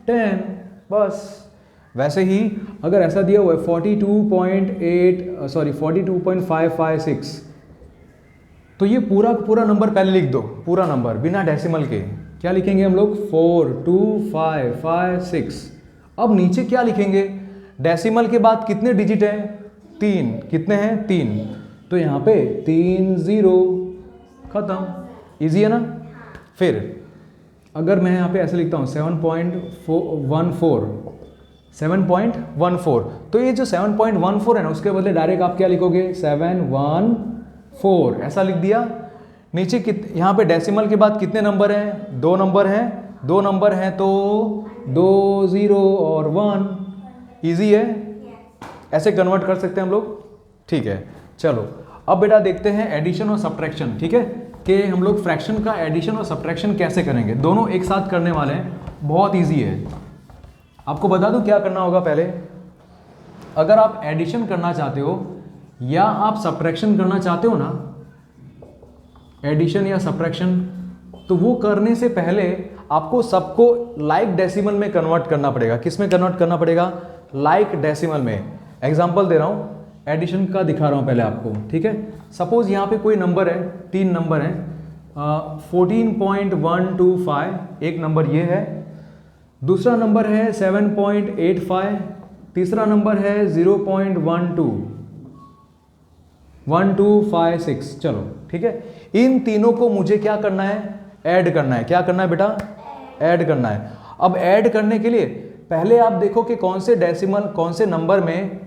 10, बस। वैसे ही अगर ऐसा दिया हुआ है 42.556, तो ये पूरा नंबर पहले लिख दो, पूरा नंबर बिना डेसिमल के। क्या लिखेंगे हम लोग 42556। अब नीचे क्या लिखेंगे, डेसिमल के बाद कितने डिजिट हैं 3, कितने हैं 3, तो यहाँ पे 3 0, खत्म, इजी है ना। फिर अगर मैं यहाँ पे ऐसे लिखता हूँ 7.14, तो ये जो 7.14 है ना, उसके बदले डायरेक्ट आप क्या लिखोगे 714, ऐसा लिख दिया। नीचे यहाँ पे डेसिमल के बाद कितने नंबर हैं, 2 नंबर हैं, 2 नंबर हैं तो 2 0 और 1, ईजी है, ऐसे कन्वर्ट कर सकते हैं हम लोग, ठीक है। चलो अब बेटा देखते हैं एडिशन और सब्ट्रैक्शन, ठीक है, कि हम लोग फ्रैक्शन का एडिशन और सब्ट्रैक्शन कैसे करेंगे। दोनों एक साथ करने वाले हैं, बहुत ईजी है। आपको बता दूं क्या करना होगा पहले। अगर आप एडिशन करना चाहते हो या आप सब्ट्रैक्शन करना चाहते हो ना, एडिशन या सब्ट्रैक्शन, तो वो करने से पहले आपको सबको लाइक डेसिमल में कन्वर्ट करना पड़ेगा। किस में कन्वर्ट करना पड़ेगा? लाइक डेसिमल में। एग्जांपल दे रहा हूँ, एडिशन का दिखा रहा हूँ पहले आपको, ठीक है। सपोज यहाँ पे कोई नंबर है, 3 नंबर है, 14.125 एक नंबर ये है, दूसरा नंबर है 7.85, तीसरा नंबर है 0.1256। चलो ठीक है, इन तीनों को मुझे क्या करना है? ऐड करना है। क्या करना है बेटा? ऐड करना है। अब ऐड करने के लिए पहले आप देखो कि कौन से नंबर में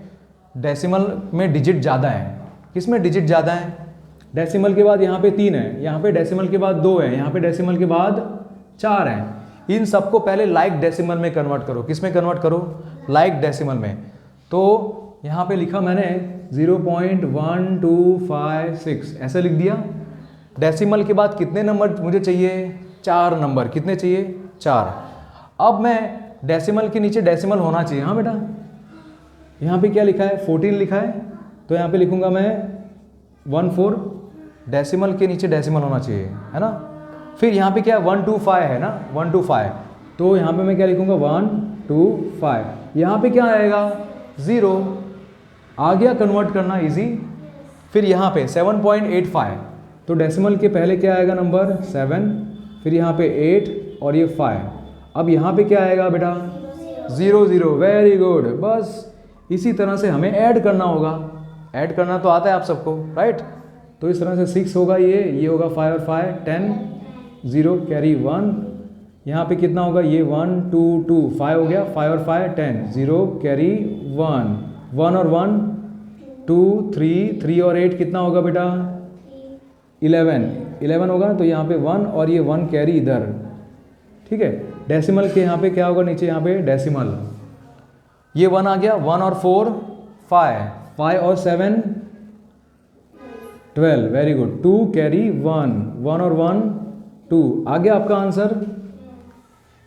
डेसिमल में डिजिट ज़्यादा है। किस में डिजिट ज़्यादा है? डेसिमल के बाद यहाँ पे 3 है, यहाँ पे डेसिमल के बाद 2 है, यहाँ पे डेसिमल के बाद 4 है। इन सबको पहले लाइक डेसिमल में कन्वर्ट करो। किस में कन्वर्ट करो? लाइक डेसिमल में। तो यहाँ पे लिखा मैंने 0.1256 ऐसे लिख दिया। डेसिमल के बाद कितने नंबर मुझे चाहिए? 4 नंबर। कितने चाहिए? 4। अब मैं डेसिमल के नीचे डेसिमल होना चाहिए। हाँ बेटा, यहाँ पे क्या लिखा है? 14 लिखा है, तो यहाँ पे लिखूंगा मैं 14। डेसिमल के नीचे डेसिमल होना चाहिए, है ना। फिर यहाँ पे क्या है? 125 है ना, 125, तो यहाँ पे मैं क्या लिखूंगा? 125। यहाँ पे क्या आएगा? 0 आ गया, कन्वर्ट करना इजी। फिर यहाँ पे 7.85, तो डेसिमल के पहले क्या आएगा? नंबर 7, फिर यहाँ पे 8 और ये 5। अब यहाँ पे क्या आएगा बेटा? 0 0। Very good. बस इसी तरह से हमें ऐड करना होगा। ऐड करना तो आता है आप सबको, राइट। तो इस तरह से 6 होगा, ये होगा 5 और 5 10, 0 कैरी 1। यहाँ पे कितना होगा? ये 1 2 2 5 हो गया, 5 और 5 10, 0 कैरी 1, 1 और 1 2 3, 3 और 8 कितना होगा बेटा? 11 होगा, तो यहाँ पे 1 और ये 1 कैरी इधर, ठीक है। डेसिमल के यहाँ पे क्या होगा? नीचे यहाँ पे डेसिमल, ये 1 आ गया, 1 और 4 5, 5 और 7 12, वेरी गुड। 2 कैरी 1, 1 और 1 2 आ गया आपका आंसर।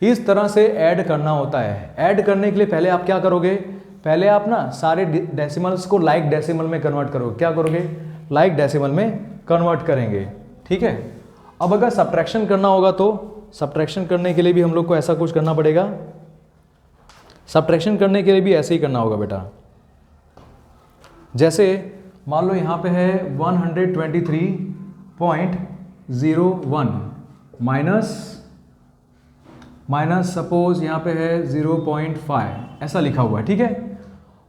इस तरह से ऐड करना होता है। ऐड करने के लिए पहले आप क्या करोगे? पहले आप ना सारे डेसिमल्स को लाइक डेसिमल में कन्वर्ट करोगे। क्या करोगे? लाइक डेसिमल में कन्वर्ट करेंगे, ठीक है। अब अगर सब्ट्रैक्शन करना होगा तो सब्ट्रैक्शन करने के लिए भी हम लोग को ऐसा कुछ करना पड़ेगा। सब्ट्रैक्शन करने के लिए भी ऐसे ही करना होगा बेटा। जैसे मान लो यहाँ पे है 123.01 माइनस सपोज यहाँ पे है 0.5 ऐसा लिखा हुआ है, ठीक है।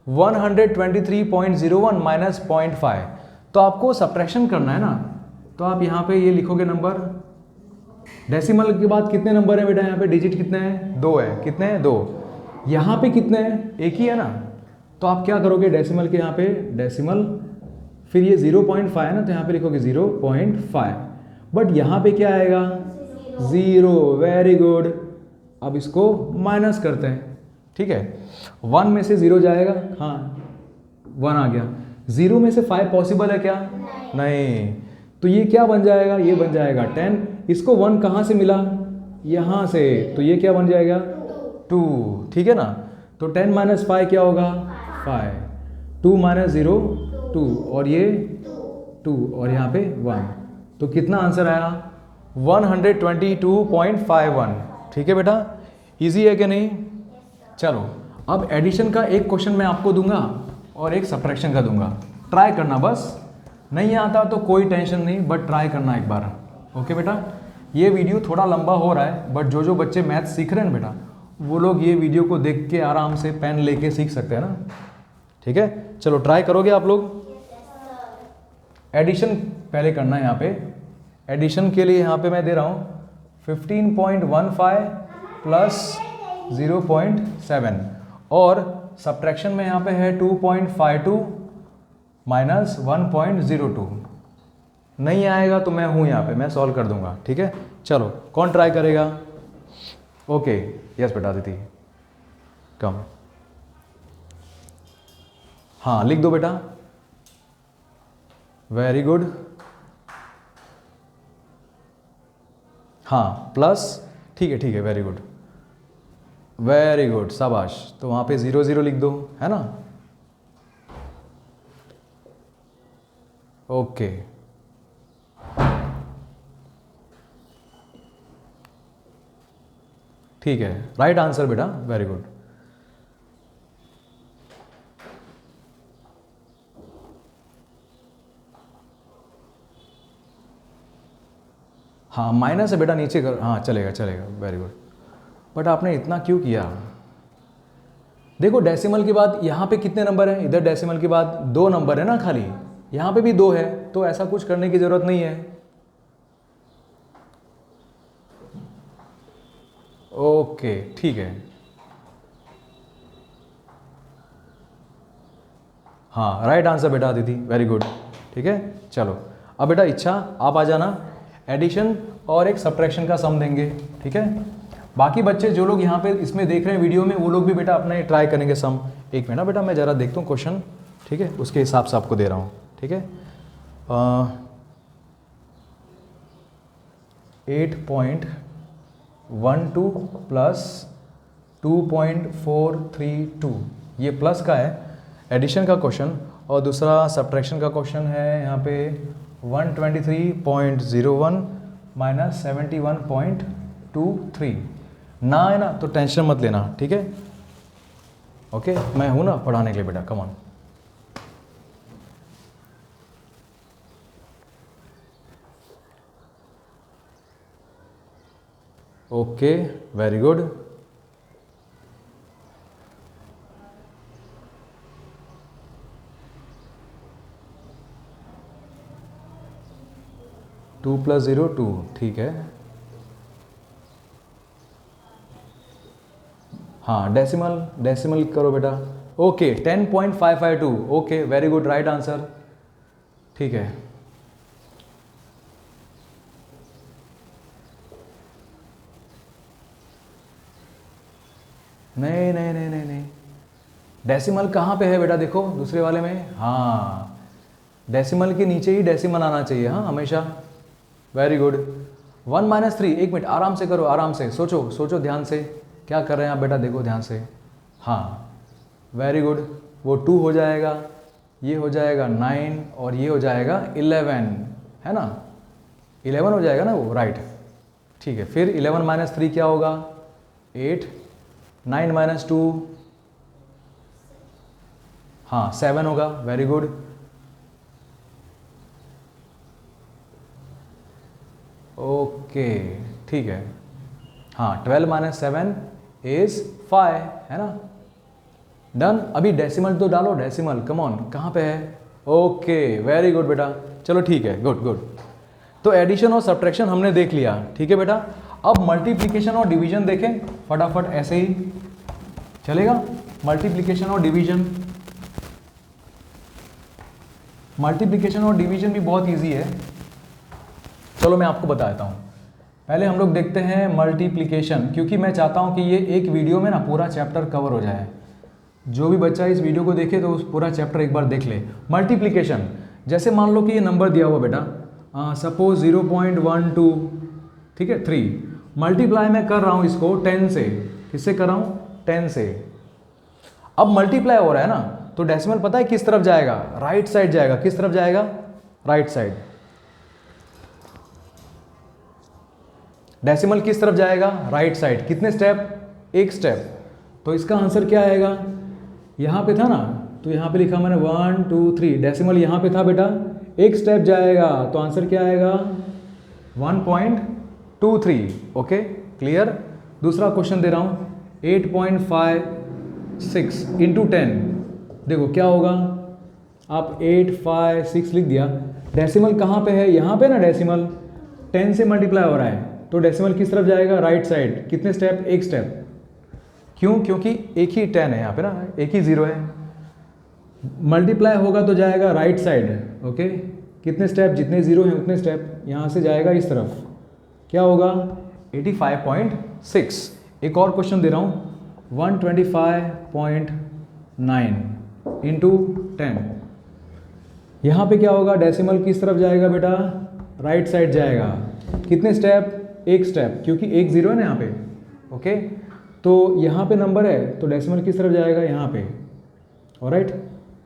123.01 माइनस 0.5, तो आपको सब्ट्रैक्शन करना है ना, तो आप यहाँ पे ये लिखोगे नंबर। डेसिमल के बाद कितने नंबर है बेटा? यहाँ पे डिजिट कितने हैं? 2 है। कितने हैं? 2। यहाँ पे कितने हैं? एक ही है ना, तो आप क्या करोगे? डेसिमल के यहाँ पे डेसिमल, फिर ये 0.5 है ना, तो यहाँ पे लिखोगे 0.5, बट यहाँ पे क्या आएगा? 0। Very good. अब इसको माइनस करते हैं, ठीक है। 1 में से 0 जाएगा, हाँ 1 आ गया। 0 में से 5 पॉसिबल है क्या? नहीं, तो ये क्या बन जाएगा? ये बन जाएगा 10। इसको 1 कहाँ से मिला? यहाँ से, तो ये क्या बन जाएगा? 2, ठीक है ना। तो 10 माइनस 5 क्या होगा? 5। 2 माइनस 0 2, और ये 2 और यहाँ पे 1, तो कितना आंसर आया? 122.51, ठीक है बेटा। इजी है कि नहीं? चलो अब एडिशन का एक क्वेश्चन मैं आपको दूंगा और एक सब्ट्रैक्शन का दूंगा, ट्राई करना। बस नहीं आता तो कोई टेंशन नहीं, बट ट्राई करना एक बार, ओके बेटा। ये वीडियो थोड़ा लंबा हो रहा है, बट जो बच्चे मैथ सीख रहे हैं बेटा, वो लोग ये वीडियो को देख के आराम से पेन लेके सीख सकते हैं ना, ठीक है। चलो ट्राई करोगे आप लोग। एडिशन पहले करना है। यहाँ पे एडिशन के लिए यहाँ पे मैं दे रहा हूँ 15.15 प्लस 0.7, और सब्ट्रैक्शन में यहाँ पे है 2.52 माइनस 1.02। नहीं आएगा तो मैं हूँ यहाँ पे, मैं सॉल्व कर दूंगा, ठीक है। चलो कौन ट्राई करेगा? ओके, यस बेटा अदिति, कम। हाँ लिख दो बेटा, वेरी गुड। हाँ प्लस, ठीक है, वेरी गुड। वेरी गुड, शाबाश। तो वहाँ पे 0 0 लिख दो, है ना। ओके, ठीक है, राइट आंसर बेटा, वेरी गुड। हाँ माइनस है बेटा, नीचे कर, हाँ चलेगा चलेगा, वेरी गुड। बट आपने इतना क्यों किया? देखो डेसिमल के बाद यहाँ पे कितने नंबर हैं? इधर डेसिमल के बाद 2 नंबर है ना खाली, यहाँ पे भी 2 है, तो ऐसा कुछ करने की ज़रूरत नहीं है। ओके ठीक है, हाँ राइट आंसर बेटा दीदी, वेरी गुड। ठीक है, चलो अब बेटा इच्छा आप आ जाना, एडिशन और एक सब्ट्रैक्शन का सम देंगे। ठीक है, बाकी बच्चे जो लोग यहाँ पे इसमें देख रहे हैं वीडियो में, वो लोग भी बेटा अपना ये ट्राई करेंगे सम। एक मिनट बेटा, मैं ज़रा देखता हूँ क्वेश्चन, ठीक है, उसके हिसाब से आपको दे रहा हूँ। ठीक है, 8.12 प्लस 2.432, ये प्लस का है एडिशन का क्वेश्चन, और दूसरा सब्ट्रैक्शन का क्वेश्चन है यहाँ पे 123.01 माइनस 71.23 ना है ना, तो टेंशन मत लेना। ठीक है, ओके, मैं हूँ ना पढ़ाने के लिए बेटा, come on. Okay very good, two plus 0 2, ठीक है। हाँ डेसिमल, डेसिमल करो बेटा। Okay 10.552, okay very good, right answer. ठीक है, नहीं नहीं नहीं नहीं नहीं, डेसिमल कहाँ पे है बेटा? देखो दूसरे वाले में, हाँ डेसिमल के नीचे ही डेसिमल आना चाहिए, हाँ हमेशा। वेरी गुड, 1 माइनस 3, एक मिनट आराम से करो, आराम से सोचो, सोचो ध्यान से क्या कर रहे हैं आप बेटा, देखो ध्यान से। हाँ वेरी गुड, वो 2 हो जाएगा, ये हो जाएगा 9 और ये हो जाएगा 11, है ना, 11 हो जाएगा ना वो, राइट। ठीक है, फिर 11 माइनस 3 क्या होगा? 8, 9 माइनस 2, हाँ 7 होगा, वेरी गुड। ओके ठीक है, हाँ 12 माइनस 7 इज 5, है ना, डन। अभी डेसिमल तो डालो, डेसिमल कम ऑन, कहाँ पे है? ओके वेरी गुड बेटा, चलो ठीक है, गुड गुड। तो एडिशन और सब्ट्रैक्शन हमने देख लिया, ठीक है बेटा। अब मल्टीप्लिकेशन और डिवीजन देखें फटाफट, ऐसे ही चलेगा। मल्टीप्लिकेशन और डिवीजन, मल्टीप्लिकेशन और डिवीजन भी बहुत इजी है, चलो मैं आपको बता देता हूँ। पहले हम लोग देखते हैं मल्टीप्लिकेशन, क्योंकि मैं चाहता हूँ कि ये एक वीडियो में ना पूरा चैप्टर कवर हो जाए। जो भी बच्चा इस वीडियो को देखे तो उस पूरा चैप्टर एक बार देख ले। मल्टीप्लिकेशन, जैसे मान लो कि ये नंबर दिया हुआ बेटा, सपोज 0.12, ठीक है 3, मल्टीप्लाई मैं कर रहा हूँ इसको 10 से, किससे कर रहा हूँ? 10 से। अब मल्टीप्लाई हो रहा है ना, तो डेसिमल पता है किस तरफ जाएगा? राइट साइड जाएगा। किस तरफ जाएगा? Right side. डेसिमल किस तरफ जाएगा? Right side. कितने स्टेप? एक स्टेप। तो इसका आंसर क्या आएगा? यहाँ पे था ना, तो यहाँ पे लिखा मैंने 1 2 3, डेसिमल यहाँ पे था बेटा, एक स्टेप जाएगा, तो आंसर क्या आएगा? 1.23। Okay clear. दूसरा क्वेश्चन दे रहा हूँ, 8.56 इंटू 10, देखो क्या होगा? आप 856 लिख दिया, डेसिमल कहाँ पे है? यहाँ पे ना, डेसिमल 10 से मल्टीप्लाई हो रहा है, तो डेसिमल किस तरफ जाएगा? Right side. कितने स्टेप? एक स्टेप। क्यों? क्योंकि एक ही 10 है यहाँ पे ना, एक ही 0 है। मल्टीप्लाई होगा तो जाएगा राइट साइड। ओके, कितने स्टेप? जितने 0 हैं उतने स्टेप। यहाँ से जाएगा इस तरफ, क्या होगा? 85.6। एक और क्वेश्चन दे रहा हूँ, 125.9 इंटू 10, यहाँ पे क्या होगा? डेसिमल किस तरफ जाएगा बेटा? राइट साइड जाएगा। कितने स्टेप? एक स्टेप, क्योंकि एक 0 है ना यहाँ पे। ओके, तो यहाँ पे नंबर है तो डेसिमल किस तरफ जाएगा, यहाँ पे, ऑलराइट।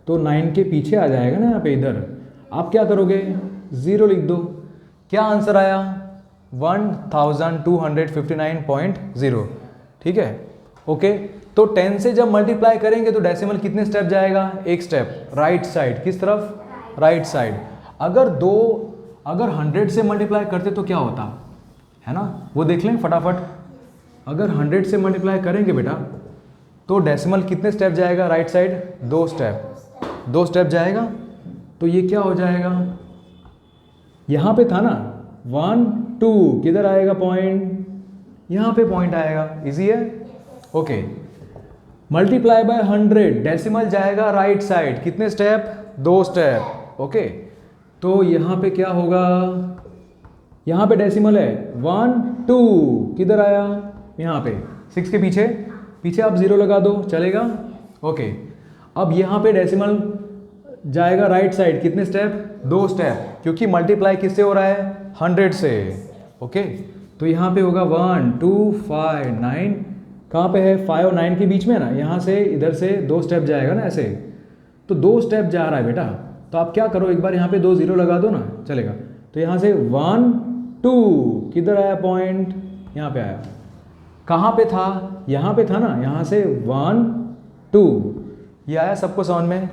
तो 9 के पीछे आ जाएगा ना यहाँ पे, इधर आप क्या करोगे 0 लिख दो। क्या आंसर आया 1259.0, ठीक है, ओके। तो 10 से जब मल्टीप्लाई करेंगे तो डेसिमल कितने स्टेप जाएगा, एक स्टेप राइट साइड, किस तरफ, राइट साइड। अगर 100 से मल्टीप्लाई करते तो क्या होता है ना, वो देख लें फटाफट। अगर 100 से मल्टीप्लाई करेंगे बेटा तो डेसिमल कितने स्टेप जाएगा राइट साइड, 2 स्टेप जाएगा। तो ये क्या हो जाएगा, यहाँ पे था ना 1 2, किधर आएगा पॉइंट, यहाँ पे पॉइंट आएगा, इजी है, ओके। मल्टीप्लाई बाय 100, डेसिमल जाएगा राइट साइड, कितने स्टेप, 2 स्टेप, ओके। तो यहाँ पे क्या होगा, यहाँ पे डेसिमल है 1 2, किधर आया, यहाँ पे 6 के पीछे आप 0 लगा दो, चलेगा, ओके। अब यहाँ पे डेसिमल जाएगा राइट साइड, कितने स्टेप, 2 स्टेप, क्योंकि मल्टीप्लाई किससे हो रहा है, 100 से, ओके। तो यहाँ पे होगा 1 2 5 9, कहाँ पे है, 5 और 9 के बीच में है ना, यहाँ से इधर से 2 स्टेप जाएगा ना ऐसे, तो 2 स्टेप जा रहा है बेटा। तो आप क्या करो, एक बार यहाँ पे 2 0 लगा दो ना, चलेगा। तो यहाँ से 1 2, किधर आया पॉइंट, यहाँ पे आया, कहाँ पे था, यहाँ पे था ना, यहाँ से 1 2, ये आया सबको समझ में।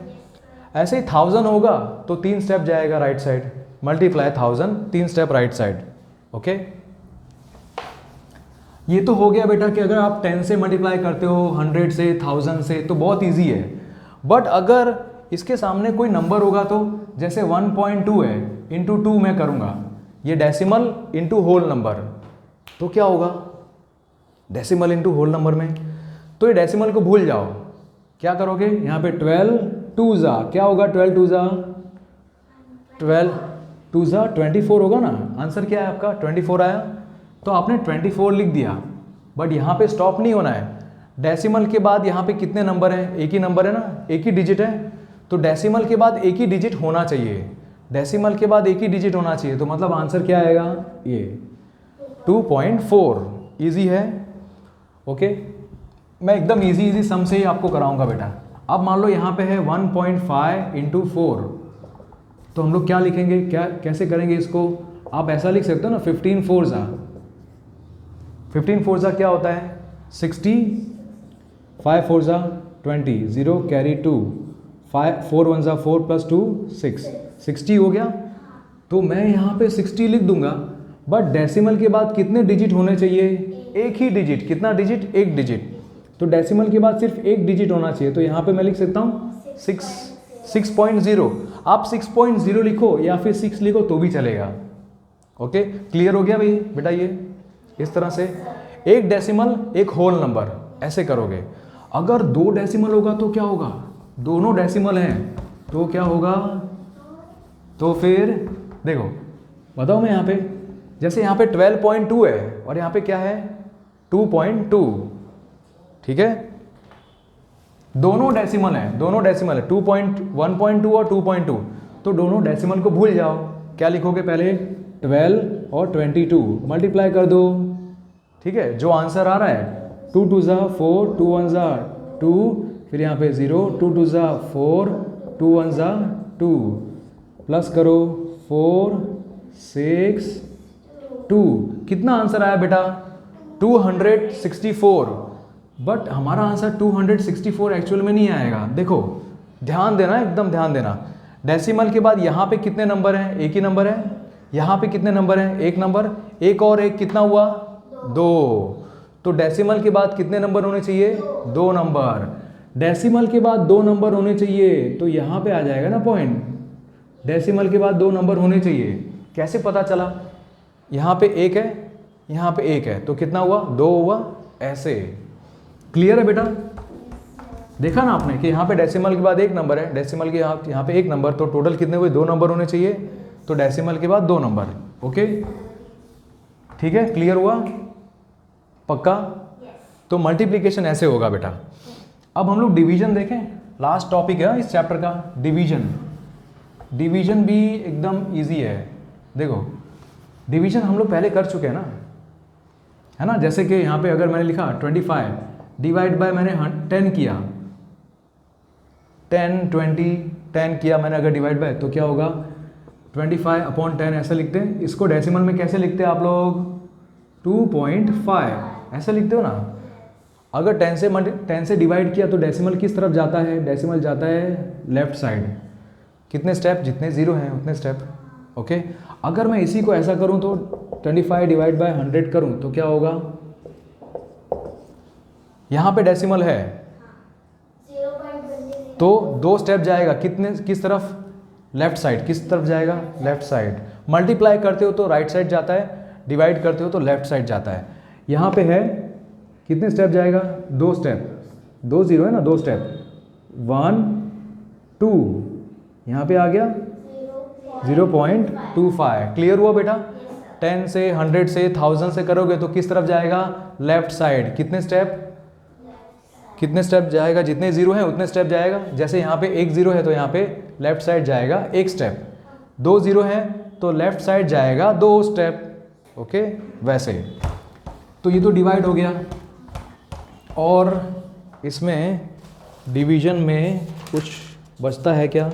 ऐसे ही 1000 होगा तो 3 स्टेप जाएगा right side, multiply 1000, 3 step right side, okay. ये तो हो गया बेटा कि अगर आप 10 से मल्टीप्लाई करते हो 100 से 1000 से तो बहुत इजी है। बट अगर इसके सामने कोई नंबर होगा तो जैसे 1.2 है, इंटू 2 मैं करूँगा, ये डेसिमल इंटू होल नंबर, तो क्या होगा, डेसिमल इंटू होल नंबर में, तो ये डेसिमल को भूल जाओ। क्या करोगे, यहाँ पे 12 2 जा, क्या होगा 12 2 जा, 24 होगा ना। आंसर क्या है आपका, 24 आया। तो आपने 24 लिख दिया, बट यहाँ पे स्टॉप नहीं होना है। डेसिमल के बाद यहाँ पे कितने नंबर हैं, एक ही नंबर है ना, एक ही डिजिट है, तो डेसिमल के बाद एक ही डिजिट होना चाहिए, डेसिमल के बाद एक ही डिजिट होना चाहिए। तो मतलब आंसर क्या आएगा, ये 2.4, ईजी है, ओके। मैं एकदम इजी सम से ही आपको कराऊंगा बेटा। अब मान लो यहाँ पे है 1.5 इंटू 4, तो हम लोग क्या लिखेंगे, कैसे करेंगे इसको, आप ऐसा लिख सकते हो ना, 15 4 जा क्या होता है 60, 5 4 जा 20, 0 कैरी 2, 4 1 जा 4 प्लस 2 6, 60 हो गया। तो मैं यहाँ पे 60 लिख दूंगा, बट डेसिमल के बाद कितने डिजिट होने चाहिए, एक ही डिजिट, कितना डिजिट, एक डिजिट। तो डेसिमल के बाद सिर्फ एक डिजिट होना चाहिए, तो यहाँ पे मैं लिख सकता हूँ 6.0। आप 6.0 लिखो या फिर 6 लिखो तो भी चलेगा, ओके। क्लियर हो गया भाई बेटा, ये इस तरह से एक डेसिमल एक होल नंबर ऐसे करोगे। अगर 2 डेसिमल होगा तो क्या होगा, दोनों डेसिमल हैं तो क्या होगा, तो फिर देखो बताओ मैं यहाँ पे, जैसे यहाँ पे 12.2 है और यहाँ पे क्या है 2.2, ठीक है, दोनों डेसिमल है 2.1.2 और 2.2, तो दोनों डेसिमल को भूल जाओ। क्या लिखोगे, पहले 12 और 22 मल्टीप्लाई कर दो, ठीक है। जो आंसर आ रहा है 2 2 जा 4, 2 1 जा 2, फिर यहाँ पे 0, 2 2 जा 4, 2 1 जा 2, प्लस करो 4 6 2, कितना आंसर आया बेटा 264। बट हमारा आंसर 264 एक्चुअल में नहीं आएगा। देखो ध्यान देना, एकदम ध्यान देना, डेसिमल के बाद यहाँ पे कितने नंबर हैं, एक ही नंबर है, यहाँ पे कितने नंबर हैं, एक नंबर, एक और एक कितना हुआ 2, तो डेसिमल के बाद कितने नंबर होने चाहिए, 2 नंबर। डेसिमल के बाद 2 नंबर होने चाहिए, तो यहाँ पे आ जाएगा ना पॉइंट, डेसिमल के बाद 2 नंबर होने चाहिए। कैसे पता चला, यहाँ पे 1 है, यहाँ पे 1 है, तो कितना हुआ 2 हुआ, ऐसे। क्लियर है बेटा, देखा ना आपने कि यहाँ पे डेसिमल के बाद 1 नंबर है, डेसिमल के यहाँ पे 1 नंबर, तो टोटल कितने हुए, 2 नंबर होने चाहिए, तो डेसिमल के बाद 2 नंबर, ओके। ठीक है, क्लियर हुआ, पक्का। तो मल्टीप्लिकेशन ऐसे होगा बेटा। अब हम लोग डिवीजन देखें, लास्ट टॉपिक है इस चैप्टर का, डिवीजन। डिवीजन भी एकदम इजी है। देखो डिवीजन हम लोग पहले कर चुके हैं ना, है ना। जैसे कि यहाँ पे अगर मैंने लिखा 25, डिवाइड बाय मैंने 10 किया, 10 20 10 किया मैंने अगर डिवाइड बाय, तो क्या होगा 25/10 ऐसा लिखते हैं। इसको डेसिमल में कैसे लिखते हैं आप लोग? 2.5 ऐसा लिखते हो ना। अगर 10 से डिवाइड किया तो डेसिमल किस तरफ जाता है? डेसिमल जाता है लेफ्ट साइड। कितने स्टेप? जितने जीरो हैं उतने स्टेप। ओके, अगर मैं इसी को ऐसा करूं तो 25 डिवाइड बाय 100 करूं तो क्या होगा? यहां पे डेसिमल है तो 2 स्टेप जाएगा। किस तरफ? Left side. किस तरफ जाएगा? Left side. मल्टीप्लाई करते हो तो राइट साइड जाता है, डिवाइड करते हो तो लेफ्ट साइड जाता है। यहाँ पे है कितने स्टेप जाएगा? 2 स्टेप। 2 0 है ना, 2 स्टेप 1 2, यहाँ पे आ गया 0.25। क्लियर हुआ बेटा? 10 से 100 से 1000 से करोगे तो किस तरफ जाएगा? Left side. कितने स्टेप? कितने स्टेप जाएगा? जितने जीरो हैं उतने स्टेप जाएगा। जैसे यहाँ पे 1 0 है तो यहाँ पे लेफ्ट साइड जाएगा 1 स्टेप, 2 0 है तो लेफ्ट साइड जाएगा 2 स्टेप। ओके, वैसे तो ये तो डिवाइड हो गया। और इसमें डिवीजन में कुछ बचता है क्या?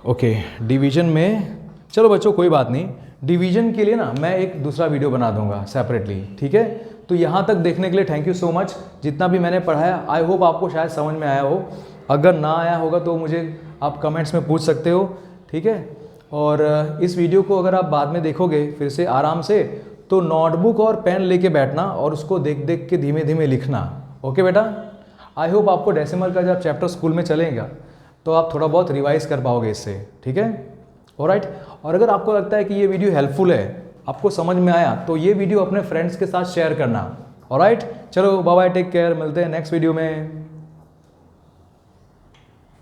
ओके, डिवीजन में चलो बच्चों कोई बात नहीं, डिवीजन के लिए ना मैं एक दूसरा वीडियो बना दूंगा सेपरेटली, ठीक है। तो यहाँ तक देखने के लिए थैंक यू सो मच। जितना भी मैंने पढ़ाया आई होप आपको शायद समझ में आया हो। अगर ना आया होगा तो मुझे आप कमेंट्स में पूछ सकते हो, ठीक है। और इस वीडियो को अगर आप बाद में देखोगे फिर से आराम से, तो नोटबुक और पेन लेके बैठना और उसको देख देख के धीमे धीमे लिखना। ओके बेटा, आई होप आपको डेसिमल का जब चैप्टर स्कूल में चलेगा तो आप थोड़ा बहुत रिवाइज कर पाओगे इससे, ठीक है। ऑलराइट, और अगर आपको लगता है कि ये वीडियो हेल्पफुल है, आपको समझ में आया, तो ये वीडियो अपने फ्रेंड्स के साथ शेयर करना। ऑलराइट, चलो बाय बाय, टेक केयर, मिलते हैं नेक्स्ट वीडियो में।